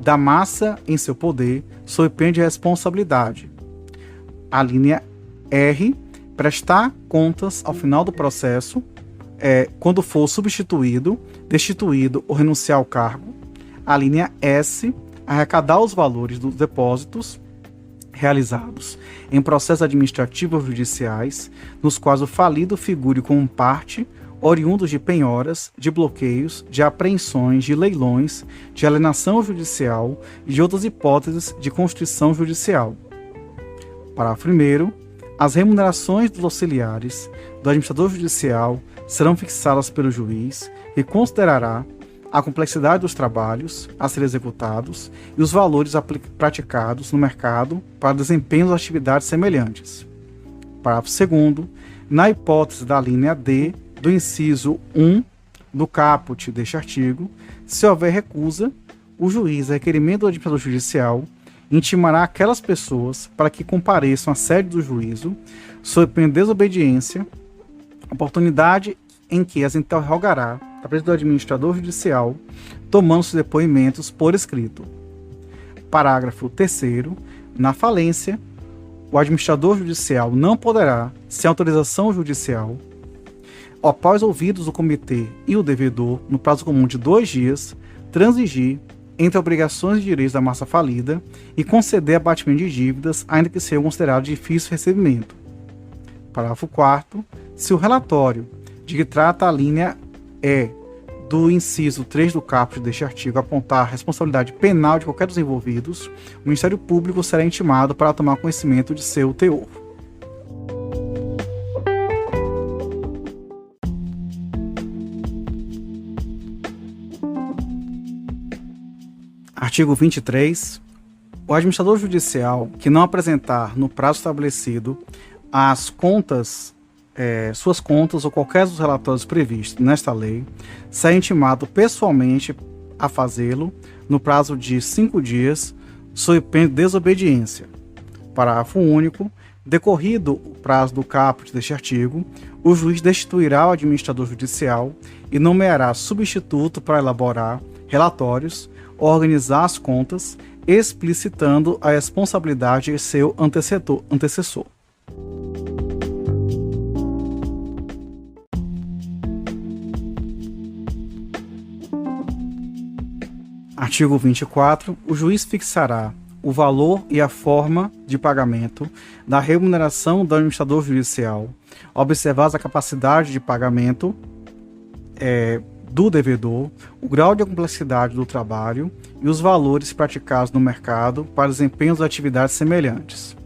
[SPEAKER 1] da massa em seu poder, sob pena de responsabilidade. A linha R, prestar contas ao final do processo, quando for substituído, destituído ou renunciar ao cargo. A linha S, arrecadar os valores dos depósitos realizados em processos administrativos ou judiciais, nos quais o falido figure como parte, oriundos de penhoras, de bloqueios, de apreensões, de leilões, de alienação judicial e de outras hipóteses de constituição judicial. Parágrafo 1º. As remunerações dos auxiliares do administrador judicial serão fixadas pelo juiz, que considerará a complexidade dos trabalhos a serem executados e os valores praticados no mercado para desempenho das atividades semelhantes. Parágrafo 2º. Na hipótese da linha D do inciso 1 do caput deste artigo, se houver recusa, o juiz, a requerimento do administrador judicial, intimará aquelas pessoas para que compareçam à sede do juízo, sob pena de desobediência, oportunidade em que as interrogará a presença do administrador judicial, tomando seus depoimentos por escrito. Parágrafo 3º. Na falência, o administrador judicial não poderá, sem autorização judicial, após ouvidos o comitê e o devedor, no prazo comum de 2 dias, transigir entre obrigações e direitos da massa falida e conceder abatimento de dívidas, ainda que seja considerado difícil recebimento. Parágrafo 4º. Se o relatório de que trata a linha E do inciso 3 do caput deste artigo apontar a responsabilidade penal de qualquer dos envolvidos, o Ministério Público será intimado para tomar conhecimento de seu teor. Artigo 23. O administrador judicial que não apresentar no prazo estabelecido as contas, suas contas ou qualquer dos relatórios previstos nesta lei, será intimado pessoalmente a fazê-lo no prazo de 5 dias, sob pena de desobediência. Parágrafo único. Decorrido o prazo do caput deste artigo, o juiz destituirá o administrador judicial e nomeará substituto para elaborar relatórios, organizar as contas, explicitando a responsabilidade de seu antecessor. Artigo 24. O juiz fixará o valor e a forma de pagamento da remuneração do administrador judicial, observadas a capacidade de pagamento do devedor, o grau de complexidade do trabalho e os valores praticados no mercado para desempenho de atividades semelhantes.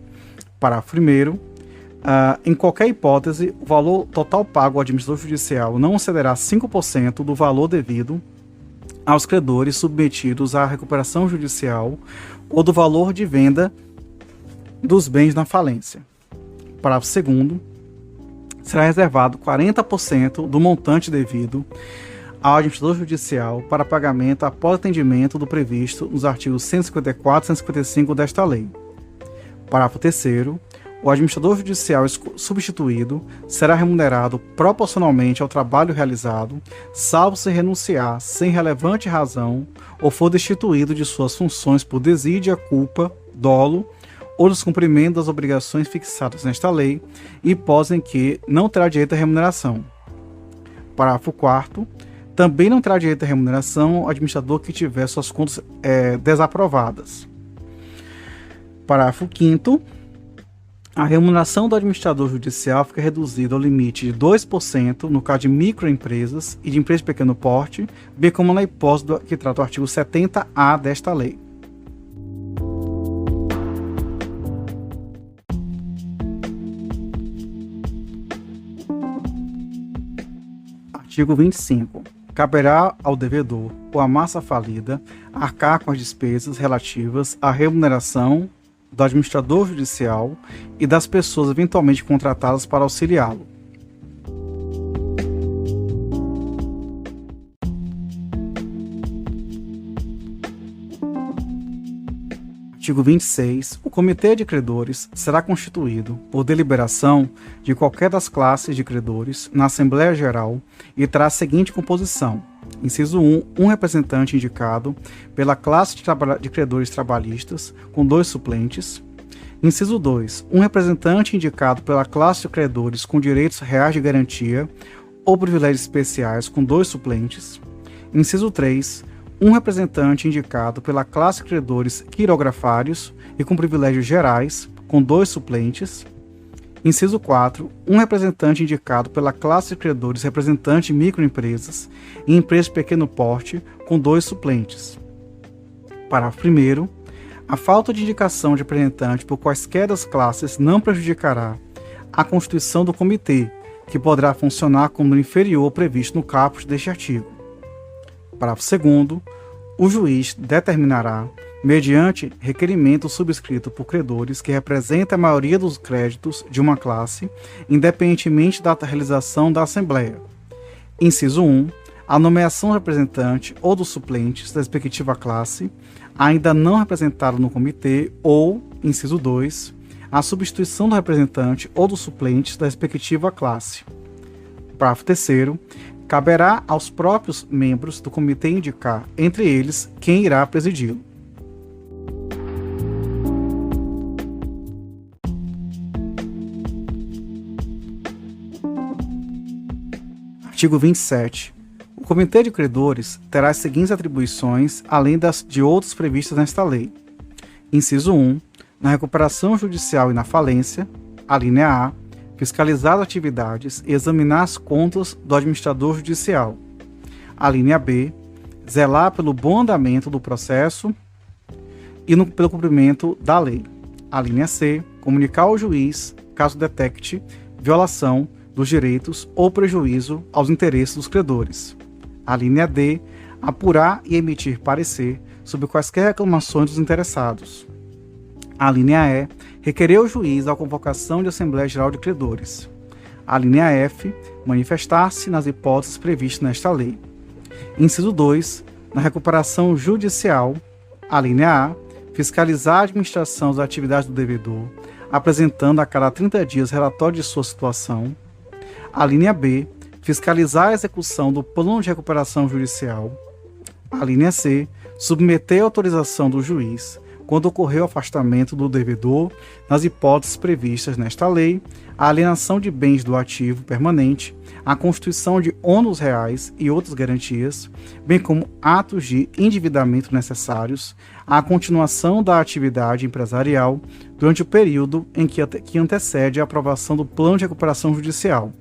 [SPEAKER 1] Parágrafo 1º. Em qualquer hipótese, o valor total pago ao administrador judicial não excederá 5% do valor devido aos credores submetidos à recuperação judicial ou do valor de venda dos bens na falência. Parágrafo 2º. Será reservado 40% do montante devido ao administrador judicial para pagamento após atendimento do previsto nos artigos 154 e 155 desta lei. Parágrafo 3º. O administrador judicial substituído será remunerado proporcionalmente ao trabalho realizado, salvo se renunciar sem relevante razão ou for destituído de suas funções por desídia, culpa, dolo ou descumprimento das obrigações fixadas nesta lei, hipótese em que não terá direito à remuneração. Parágrafo 4º. Também não terá direito à remuneração o administrador que tiver suas contas desaprovadas. Parágrafo 5º. A remuneração do administrador judicial fica reduzida ao limite de 2% no caso de microempresas e de empresas de pequeno porte, bem como na hipótese que trata o artigo 70A desta lei. Artigo 25. Caberá ao devedor ou à massa falida arcar com as despesas relativas à remuneração do administrador judicial e das pessoas eventualmente contratadas para auxiliá-lo. Artigo 26. O Comitê de Credores será constituído por deliberação de qualquer das classes de credores na Assembleia Geral e terá a seguinte composição. Inciso 1. Um representante indicado pela classe de credores trabalhistas, com 2 suplentes. Inciso 2. Um representante indicado pela classe de credores com direitos reais de garantia ou privilégios especiais, com 2 suplentes. Inciso 3. Um representante indicado pela classe de credores quirografários e com privilégios gerais, com 2 suplentes. Inciso 4. Um representante indicado pela classe de credores representante de microempresas e empresas de pequeno porte, com 2 suplentes. Parágrafo 1º. A falta de indicação de representante por quaisquer das classes não prejudicará a constituição do comitê, que poderá funcionar como inferior ao previsto no caput deste artigo. Parágrafo 2º. O juiz determinará, mediante requerimento subscrito por credores que representem a maioria dos créditos de uma classe, independentemente da realização da Assembleia. Inciso 1. A nomeação do representante ou dos suplentes da respectiva classe, ainda não representado no comitê, ou, inciso 2, a substituição do representante ou dos suplentes da respectiva classe. Parágrafo 3º. Caberá aos próprios membros do comitê indicar, entre eles, quem irá presidi-lo. Artigo 27. O Comitê de Credores terá as seguintes atribuições, além das de outras previstas nesta lei. Inciso 1. Na recuperação judicial e na falência, a linha A, fiscalizar as atividades e examinar as contas do administrador judicial. A linha B, zelar pelo bom andamento do processo e pelo cumprimento da lei. A linha C, comunicar ao juiz, caso detecte violação dos direitos ou prejuízo aos interesses dos credores. A linha D, apurar e emitir parecer sobre quaisquer reclamações dos interessados. A linha E, requerer ao juiz a convocação de Assembleia Geral de Credores. A linha F, manifestar-se nas hipóteses previstas nesta lei. Inciso 2. Na recuperação judicial, a linha A, fiscalizar a administração das atividades do devedor, apresentando a cada 30 dias relatório de sua situação. A linha B, fiscalizar a execução do plano de recuperação judicial. A linha C, submeter a autorização do juiz, quando ocorreu o afastamento do devedor, nas hipóteses previstas nesta lei, a alienação de bens do ativo permanente, a constituição de ônus reais e outras garantias, bem como atos de endividamento necessários, a continuação da atividade empresarial durante o período em que antecede a aprovação do plano de recuperação judicial.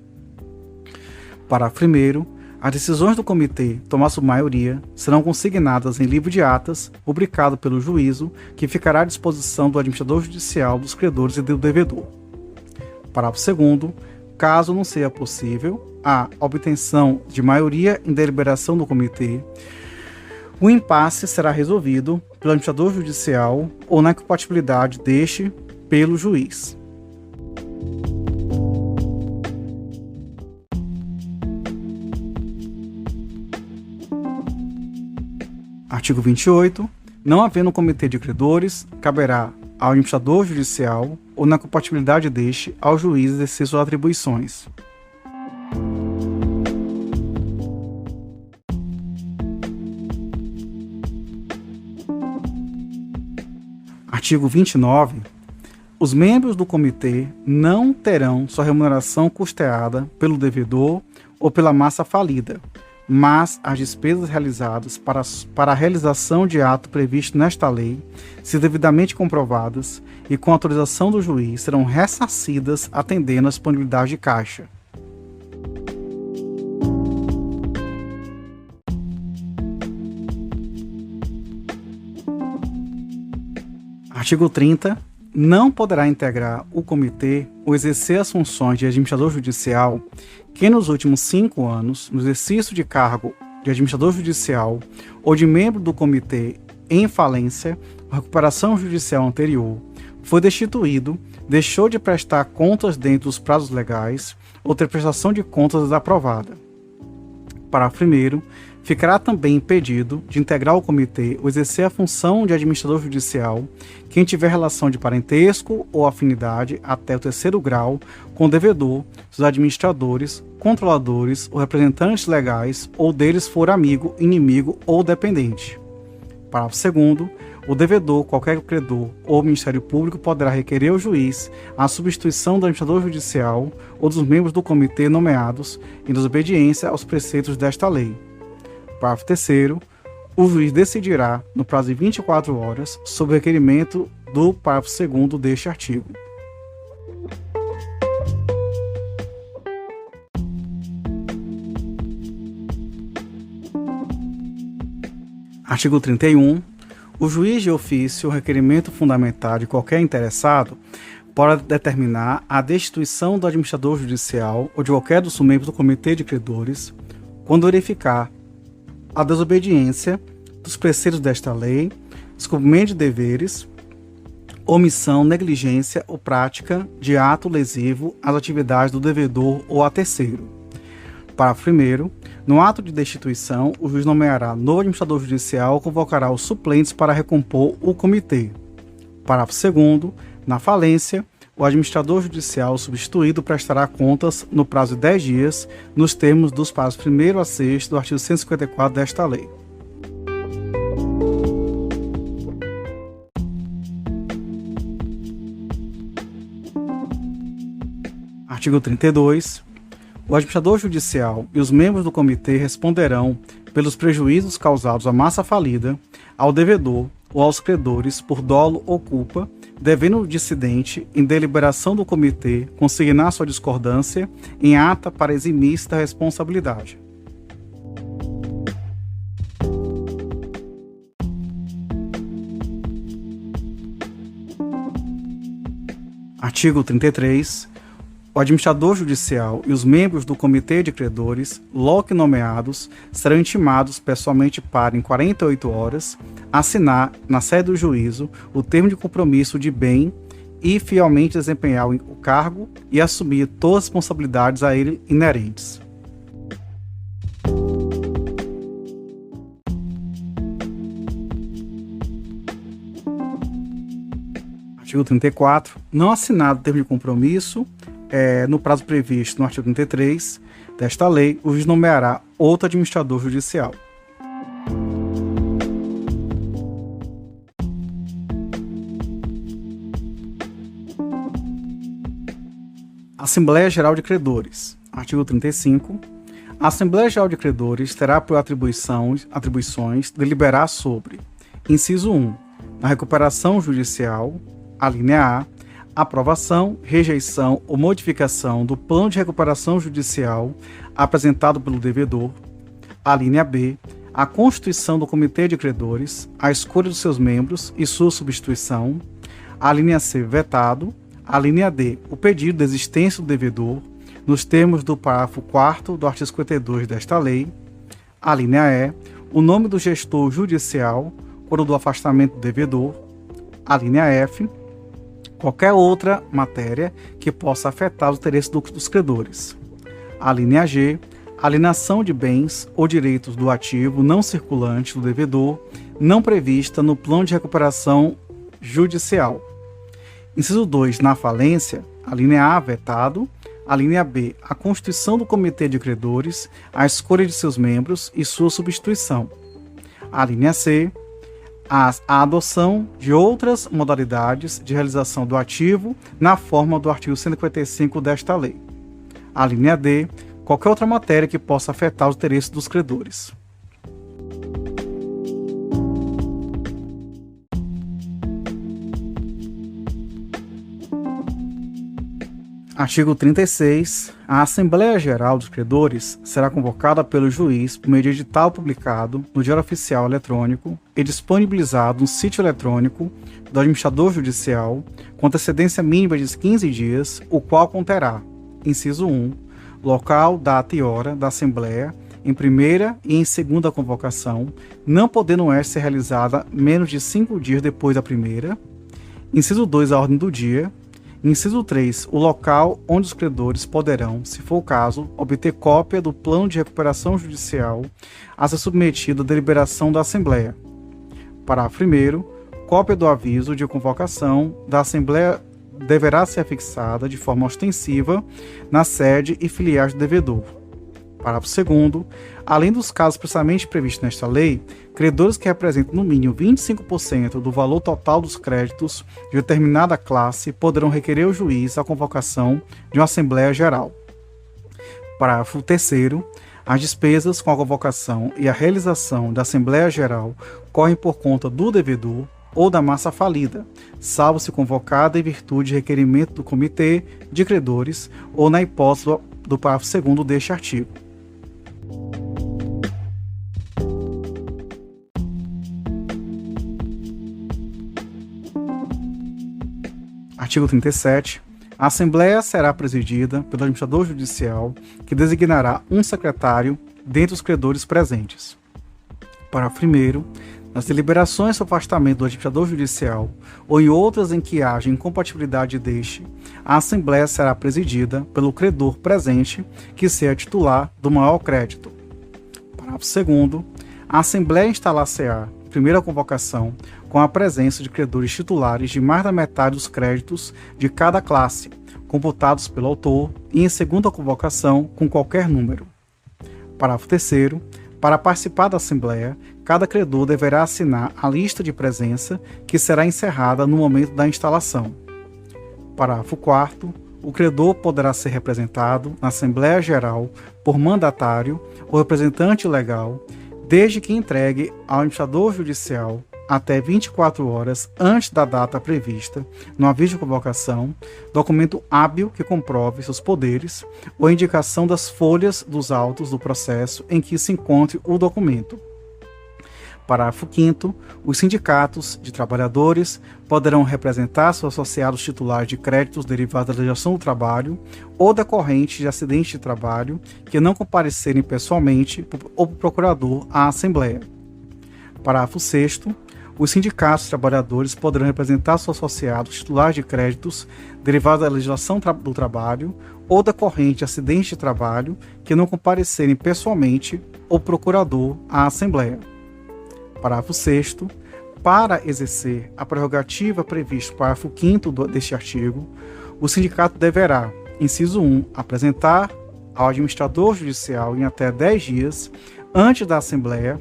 [SPEAKER 1] Parágrafo 1º. As decisões do comitê, tomada por maioria, serão consignadas em livro de atas, publicado pelo juízo, que ficará à disposição do administrador judicial, dos credores e do devedor. Parágrafo 2º. Caso não seja possível a obtenção de maioria em deliberação do comitê, o impasse será resolvido pelo administrador judicial ou na incompatibilidade deste pelo juiz. Artigo 28. Não havendo comitê de credores, caberá ao administrador judicial ou na compatibilidade deste ao juiz exercer suas atribuições. Artigo 29. Os membros do comitê não terão sua remuneração custeada pelo devedor ou pela massa falida, mas as despesas realizadas para a realização de ato previsto nesta lei, se devidamente comprovadas e com autorização do juiz, serão ressarcidas atendendo à disponibilidade de caixa. Artigo 30. Não poderá integrar o comitê ou exercer as funções de administrador judicial quem nos últimos 5 anos, no exercício de cargo de administrador judicial ou de membro do comitê em falência ou recuperação judicial anterior, foi destituído, deixou de prestar contas dentro dos prazos legais ou ter prestação de contas desaprovada. Parágrafo 1º. Ficará também impedido de integrar o comitê ou exercer a função de administrador judicial quem tiver relação de parentesco ou afinidade até o 3º grau com o devedor, os administradores, controladores ou representantes legais ou deles for amigo, inimigo ou dependente. Parágrafo 2º. O devedor, qualquer credor ou Ministério Público poderá requerer ao juiz a substituição do administrador judicial ou dos membros do comitê nomeados em desobediência aos preceitos desta lei. Parágrafo 3º. O juiz decidirá, no prazo de 24 horas, sobre o requerimento do parágrafo 2º deste artigo. Artigo 31. O juiz de ofício, requerimento fundamental de qualquer interessado, pode determinar a destituição do administrador judicial ou de qualquer dos membros do comitê de credores, quando verificar a desobediência dos preceitos desta lei, descumprimento de deveres, omissão, negligência ou prática de ato lesivo às atividades do devedor ou a terceiro. Parágrafo 1º. No ato de destituição, o juiz nomeará novo administrador judicial ou convocará os suplentes para recompor o comitê. Parágrafo 2º. Na falência, o administrador judicial substituído prestará contas no prazo de 10 dias, nos termos dos parágrafos 1º a 6º do artigo 154 desta lei. Artigo 32. O administrador judicial e os membros do comitê responderão pelos prejuízos causados à massa falida, ao devedor ou aos credores por dolo ou culpa, devendo o dissidente, em deliberação do comitê, consignar sua discordância em ata para eximir-se da responsabilidade. Artigo 33. O administrador judicial e os membros do comitê de credores, logo que nomeados, serão intimados pessoalmente para, em 48 horas, assinar, na sede do juízo, o termo de compromisso de bem e fielmente desempenhar o cargo e assumir todas as responsabilidades a ele inerentes. Artigo 34. Não assinado o termo de compromisso, no prazo previsto no artigo 33 desta lei, o juiz nomeará outro administrador judicial. Assembleia Geral de Credores. Artigo 35. A Assembleia Geral de Credores terá por atribuições deliberar sobre: inciso 1. Na recuperação judicial, a linha A, aprovação, rejeição ou modificação do plano de recuperação judicial apresentado pelo devedor. A linha B, a constituição do comitê de credores, a escolha dos seus membros e sua substituição. A linha C, vetado. A linha D, o pedido de existência do devedor, nos termos do parágrafo 4º do artigo 52 desta lei. A linha E, o nome do gestor judicial, quando do afastamento do devedor. A linha F, qualquer outra matéria que possa afetar os interesses dos credores. A linha G, alienação de bens ou direitos do ativo não circulante do devedor, não prevista no plano de recuperação judicial. Inciso 2, na falência, a linha A, vetado. A linha B, a constituição do comitê de credores, a escolha de seus membros e sua substituição. A linha C, a adoção de outras modalidades de realização do ativo na forma do artigo 155 desta lei. A linha D, qualquer outra matéria que possa afetar os interesses dos credores. Artigo 36. A Assembleia Geral dos Credores será convocada pelo juiz por meio de edital publicado no Diário Oficial Eletrônico e disponibilizado no sítio eletrônico do administrador judicial com antecedência mínima de 15 dias, o qual conterá: inciso 1, local, data e hora da Assembleia em primeira e em segunda convocação, não podendo esta ser realizada menos de 5 dias depois da primeira. Inciso 2, a ordem do dia. Inciso 3. O local onde os credores poderão, se for o caso, obter cópia do plano de recuperação judicial a ser submetido à deliberação da Assembleia. Parágrafo 1º. Cópia do aviso de convocação da Assembleia deverá ser fixada de forma ostensiva na sede e filiais do devedor. Parágrafo 2º. Além dos casos expressamente previstos nesta lei, credores que representem no mínimo 25% do valor total dos créditos de determinada classe poderão requerer ao juiz a convocação de uma Assembleia Geral. Parágrafo 3º. As despesas com a convocação e a realização da Assembleia Geral correm por conta do devedor ou da massa falida, salvo se convocada em virtude de requerimento do Comitê de Credores ou na hipótese do parágrafo 2º deste artigo. Artigo 37. A Assembleia será presidida pelo administrador judicial, que designará um secretário dentre os credores presentes. Parágrafo 1º. Nas deliberações sobre afastamento do administrador judicial ou em outras em que haja incompatibilidade deste, a Assembleia será presidida pelo credor presente, que seja titular do maior crédito. Parágrafo 2º. A Assembleia instalar-se-á, em primeira convocação, com a presença de credores titulares de mais da metade dos créditos de cada classe, computados pelo autor, e em segunda convocação, com qualquer número. Parágrafo 3º. Para participar da Assembleia, cada credor deverá assinar a lista de presença, que será encerrada no momento da instalação. Parágrafo 4º. O credor poderá ser representado na Assembleia Geral por mandatário ou representante legal, desde que entregue ao administrador judicial, até 24 horas antes da data prevista no aviso de convocação, documento hábil que comprove seus poderes ou indicação das folhas dos autos do processo em que se encontre o documento. Parágrafo 5º. Os sindicatos de trabalhadores poderão representar seus associados titulares de créditos derivados da legislação do trabalho ou decorrentes de acidente de trabalho que não comparecerem pessoalmente ou por procurador à Assembleia. Parágrafo 6º. Os sindicatos de trabalhadores poderão representar seus associados titulares de créditos derivados da legislação do trabalho ou decorrente de acidente de trabalho que não comparecerem pessoalmente ou procurador à Assembleia. Parágrafo 6º. Para exercer a prerrogativa prevista no parágrafo 5º deste artigo, o sindicato deverá, inciso 1, apresentar ao administrador judicial em até 10 dias antes da Assembleia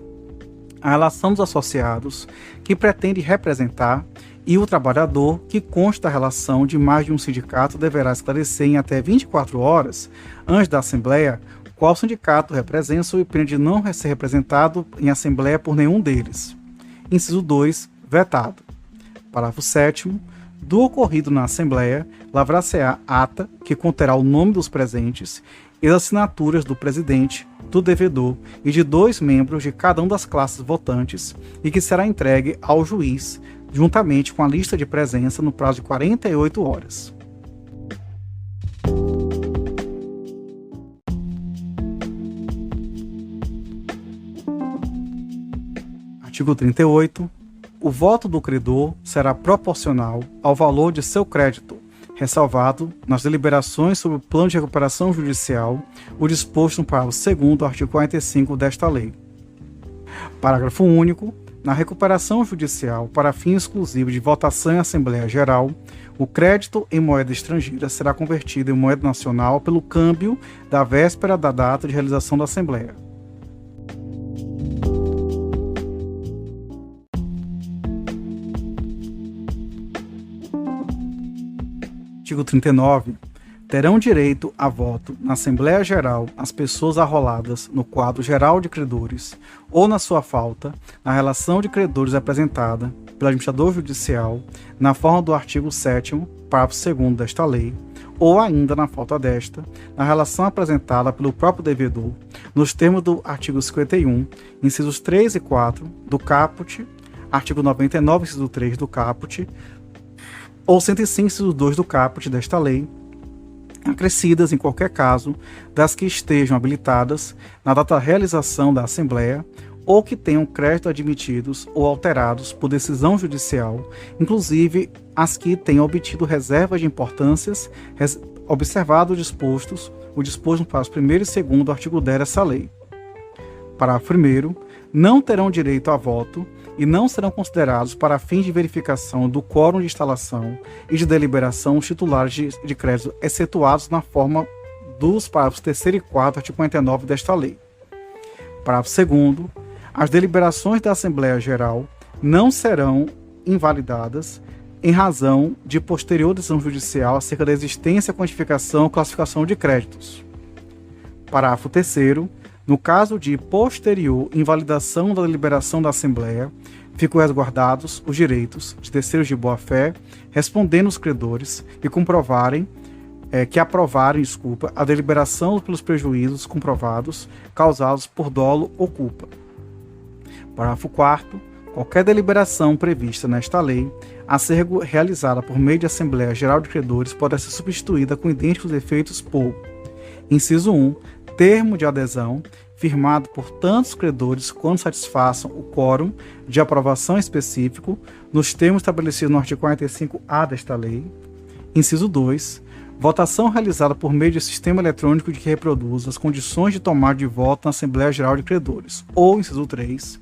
[SPEAKER 1] a relação dos associados que pretende representar e o trabalhador que consta a relação de mais de um sindicato deverá esclarecer em até 24 horas antes da Assembleia qual sindicato representa sob pena de não ser representado em Assembleia por nenhum deles. Inciso 2, vetado. Parágrafo 7º. Do ocorrido na Assembleia, lavrar-se-á ata que conterá o nome dos presentes e as assinaturas do presidente, do devedor e de 2 membros de cada uma das classes votantes e que será entregue ao juiz, juntamente com a lista de presença no prazo de 48 horas. Artigo 38. O voto do credor será proporcional ao valor de seu crédito, ressalvado nas deliberações sobre o plano de recuperação judicial o disposto no parágrafo 2º do artigo 45 desta lei. Parágrafo único. Na recuperação judicial para fim exclusivo de votação em Assembleia Geral, o crédito em moeda estrangeira será convertido em moeda nacional pelo câmbio da véspera da data de realização da Assembleia. Artigo 39. terão direito a voto na Assembleia Geral as pessoas arroladas no quadro geral de credores ou, na sua falta, na relação de credores apresentada pelo administrador judicial na forma do artigo 7º, parágrafo 2º desta lei, ou ainda, na falta desta, na relação apresentada pelo próprio devedor, nos termos do artigo 51, incisos 3 e 4 do caput, artigo 99, inciso 3 do caput, ou 105, inciso 2 do caput desta lei, acrescidas, em qualquer caso, das que estejam habilitadas na data da realização da Assembleia ou que tenham crédito admitidos ou alterados por decisão judicial, inclusive as que tenham obtido reservas de importâncias, observado o disposto no parágrafo 1º e 2º do artigo 10 dessa lei. Parágrafo 1º. Não terão direito a voto e não serão considerados para fins de verificação do quórum de instalação e de deliberação os titulares de crédito excetuados na forma dos parágrafos 3º e 4º do artigo 49 desta lei. Parágrafo 2º. As deliberações da Assembleia Geral não serão invalidadas em razão de posterior decisão judicial acerca da existência, quantificação ou classificação de créditos. Parágrafo 3º. No caso de posterior invalidação da deliberação da Assembleia, ficam resguardados os direitos de terceiros de boa-fé, respondendo os credores que aprovarem a deliberação pelos prejuízos comprovados causados por dolo ou culpa. Parágrafo 4º. Qualquer deliberação prevista nesta lei, a ser realizada por meio de Assembleia Geral de Credores, pode ser substituída com idênticos efeitos por: inciso 1. Termo de adesão, firmado por tantos credores quando satisfaçam o quórum de aprovação específico, nos termos estabelecidos no artigo 45-A desta lei. Inciso 2. Votação realizada por meio de sistema eletrônico de que reproduz as condições de tomada de voto na Assembleia Geral de Credores. Ou, inciso 3.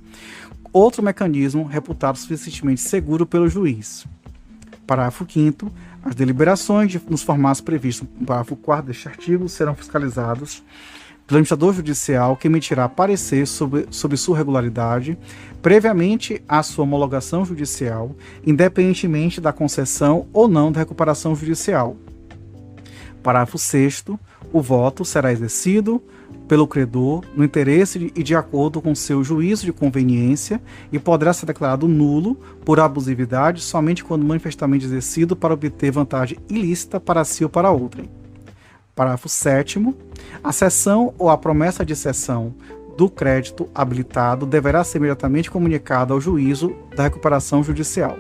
[SPEAKER 1] Outro mecanismo reputado suficientemente seguro pelo juiz. Parágrafo 5º. As deliberações nos formatos previstos no parágrafo 4º deste artigo serão fiscalizadas pelo administrador judicial, que emitirá parecer sobre sua regularidade, previamente à sua homologação judicial, independentemente da concessão ou não da recuperação judicial. Parágrafo 6º. O voto será exercido pelo credor no interesse e de acordo com seu juízo de conveniência e poderá ser declarado nulo por abusividade somente quando manifestamente exercido para obter vantagem ilícita para si ou para outrem. Parágrafo 7º. A cessão ou a promessa de cessão do crédito habilitado deverá ser imediatamente comunicada ao juízo da recuperação judicial.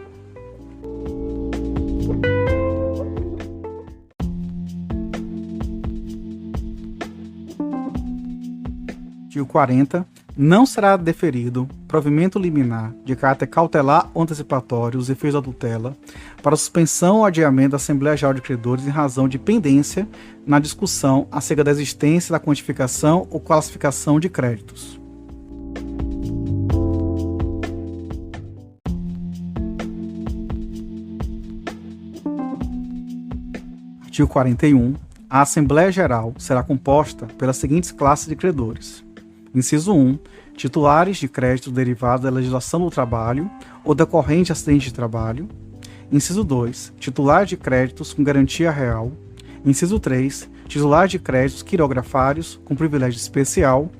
[SPEAKER 1] Artigo 40. Não será deferido provimento liminar de caráter cautelar ou antecipatório os efeitos da tutela para suspensão ou adiamento da Assembleia Geral de Credores em razão de pendência na discussão acerca da existência da quantificação ou classificação de créditos. Artigo 41. A Assembleia Geral será composta pelas seguintes classes de credores. Inciso 1. Titulares de créditos derivados da legislação do trabalho ou decorrente de acidente de trabalho. Inciso 2. Titulares de créditos com garantia real. Inciso 3. Titulares de créditos quirografários com privilégio especial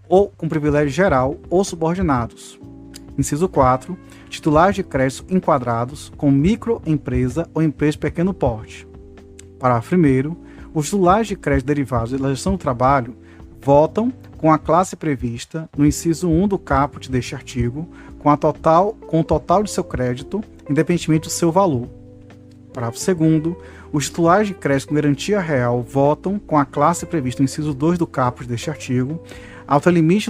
[SPEAKER 1] ou com privilégio geral ou subordinados. Inciso 4. Titulares de créditos enquadrados com microempresa ou empresa de pequeno porte. Parágrafo 1º. Os titulares de crédito derivados da legislação do trabalho votam com a classe prevista no inciso 1 do caput deste artigo, com o total de seu crédito, independentemente do seu valor. Parágrafo 2º. Os titulares de crédito com garantia real votam com a classe prevista no inciso 2 do caput deste artigo, até o limite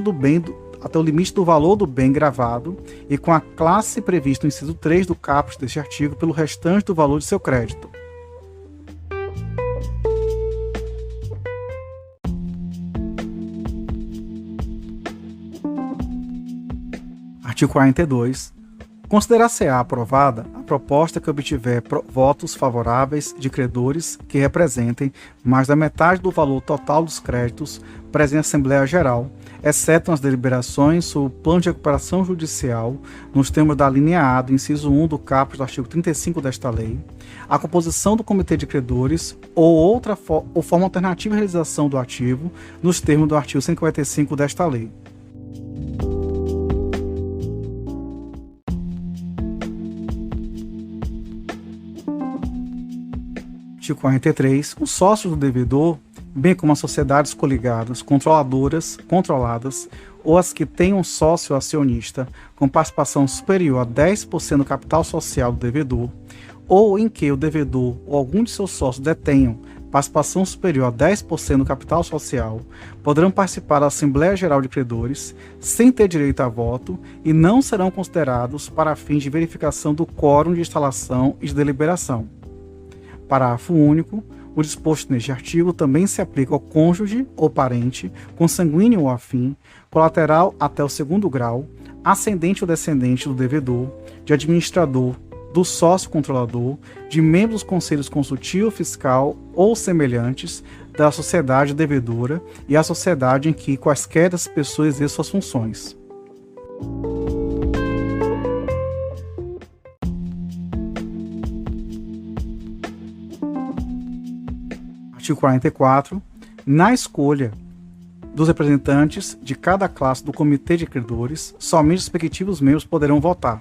[SPEAKER 1] do valor do bem gravado e com a classe prevista no inciso 3 do caput deste artigo pelo restante do valor de seu crédito. Artigo 42. Considerar-se-á aprovada a proposta que obtiver votos favoráveis de credores que representem mais da metade do valor total dos créditos presentes em Assembleia Geral, exceto nas deliberações sobre o plano de recuperação judicial, nos termos da linha A do inciso 1 do caput do artigo 35 desta lei, a composição do Comitê de Credores ou forma alternativa de realização do ativo, nos termos do artigo 145 desta lei. Artigo 43. Os sócios do devedor, bem como as sociedades coligadas, controladas ou as que tenham sócio acionista com participação superior a 10% do capital social do devedor, ou em que o devedor ou algum de seus sócios detenham participação superior a 10% do capital social, poderão participar da Assembleia Geral de Credores sem ter direito a voto e não serão considerados para fins de verificação do quórum de instalação e de deliberação. Parágrafo único. O disposto neste artigo também se aplica ao cônjuge ou parente, consanguíneo ou afim, colateral até o segundo grau, ascendente ou descendente do devedor, de administrador, do sócio controlador, de membros dos conselhos consultivo, fiscal ou semelhantes, da sociedade devedora e a sociedade em que quaisquer das pessoas exerçam suas funções. Artigo 44. Na escolha dos representantes de cada classe do Comitê de Credores, somente os respectivos membros poderão votar.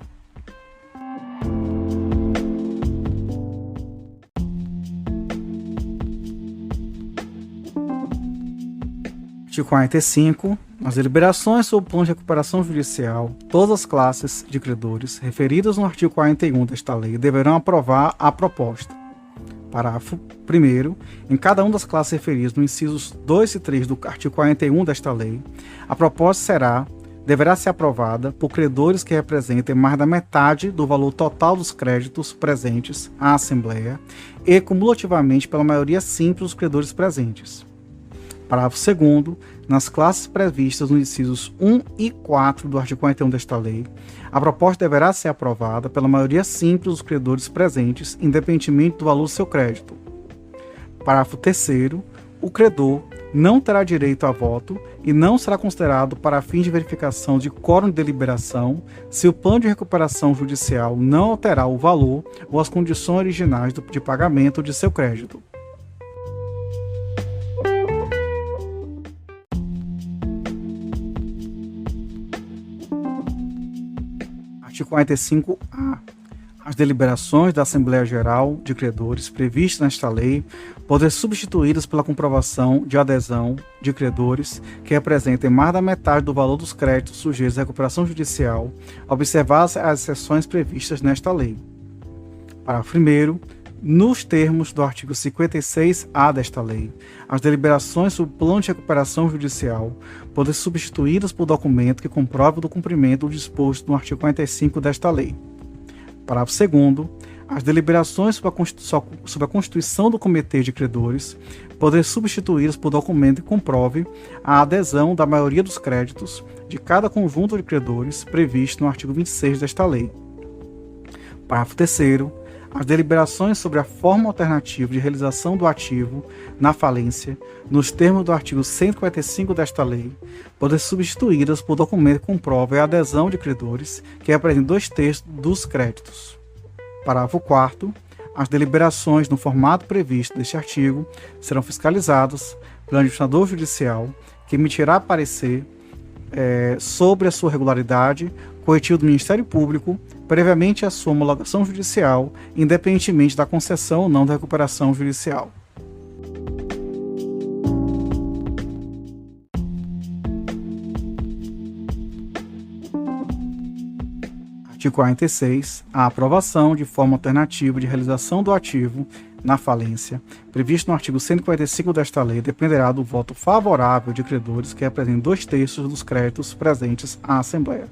[SPEAKER 1] Artigo 45. Nas deliberações sobre o plano de recuperação judicial, todas as classes de credores referidas no artigo 41 desta lei deverão aprovar a proposta. Parágrafo 1º. Em cada uma das classes referidas no incisos 2 e 3 do artigo 41 desta lei, a proposta deverá ser aprovada por credores que representem mais da metade do valor total dos créditos presentes à Assembleia e, cumulativamente, pela maioria simples dos credores presentes. Parágrafo 2º. Nas classes previstas nos incisos 1 e 4 do artigo 41 desta lei, a proposta deverá ser aprovada pela maioria simples dos credores presentes, independentemente do valor do seu crédito. Parágrafo 3º. O credor não terá direito a voto e não será considerado para fins de verificação de quórum de deliberação se o plano de recuperação judicial não alterar o valor ou as condições originais de pagamento de seu crédito. Artigo 45-A. As deliberações da Assembleia Geral de Credores previstas nesta lei podem ser substituídas pela comprovação de adesão de credores que representem mais da metade do valor dos créditos sujeitos à recuperação judicial, observadas as exceções previstas nesta lei. Parágrafo 1º. Nos termos do artigo 56-A desta lei, as deliberações sobre o plano de recuperação judicial podem ser substituídas por documento que comprove o cumprimento do disposto no artigo 45 desta lei. Parágrafo 2º. As deliberações sobre a constituição do Comitê de Credores podem ser substituídas por documento que comprove a adesão da maioria dos créditos de cada conjunto de credores previsto no artigo 26 desta lei. Parágrafo 3º. As deliberações sobre a forma alternativa de realização do ativo na falência, nos termos do artigo 145 desta lei, podem ser substituídas por documento que comprove a adesão de credores que representem 2/3 dos créditos. Parágrafo 4º. As deliberações no formato previsto neste artigo serão fiscalizadas pelo administrador judicial, que emitirá parecer sobre a sua regularidade, corretivo do Ministério Público, previamente a sua homologação judicial, independentemente da concessão ou não da recuperação judicial. Artigo 46. A aprovação de forma alternativa de realização do ativo na falência, previsto no artigo 145 desta lei, dependerá do voto favorável de credores que representem 2/3 dos créditos presentes à Assembleia.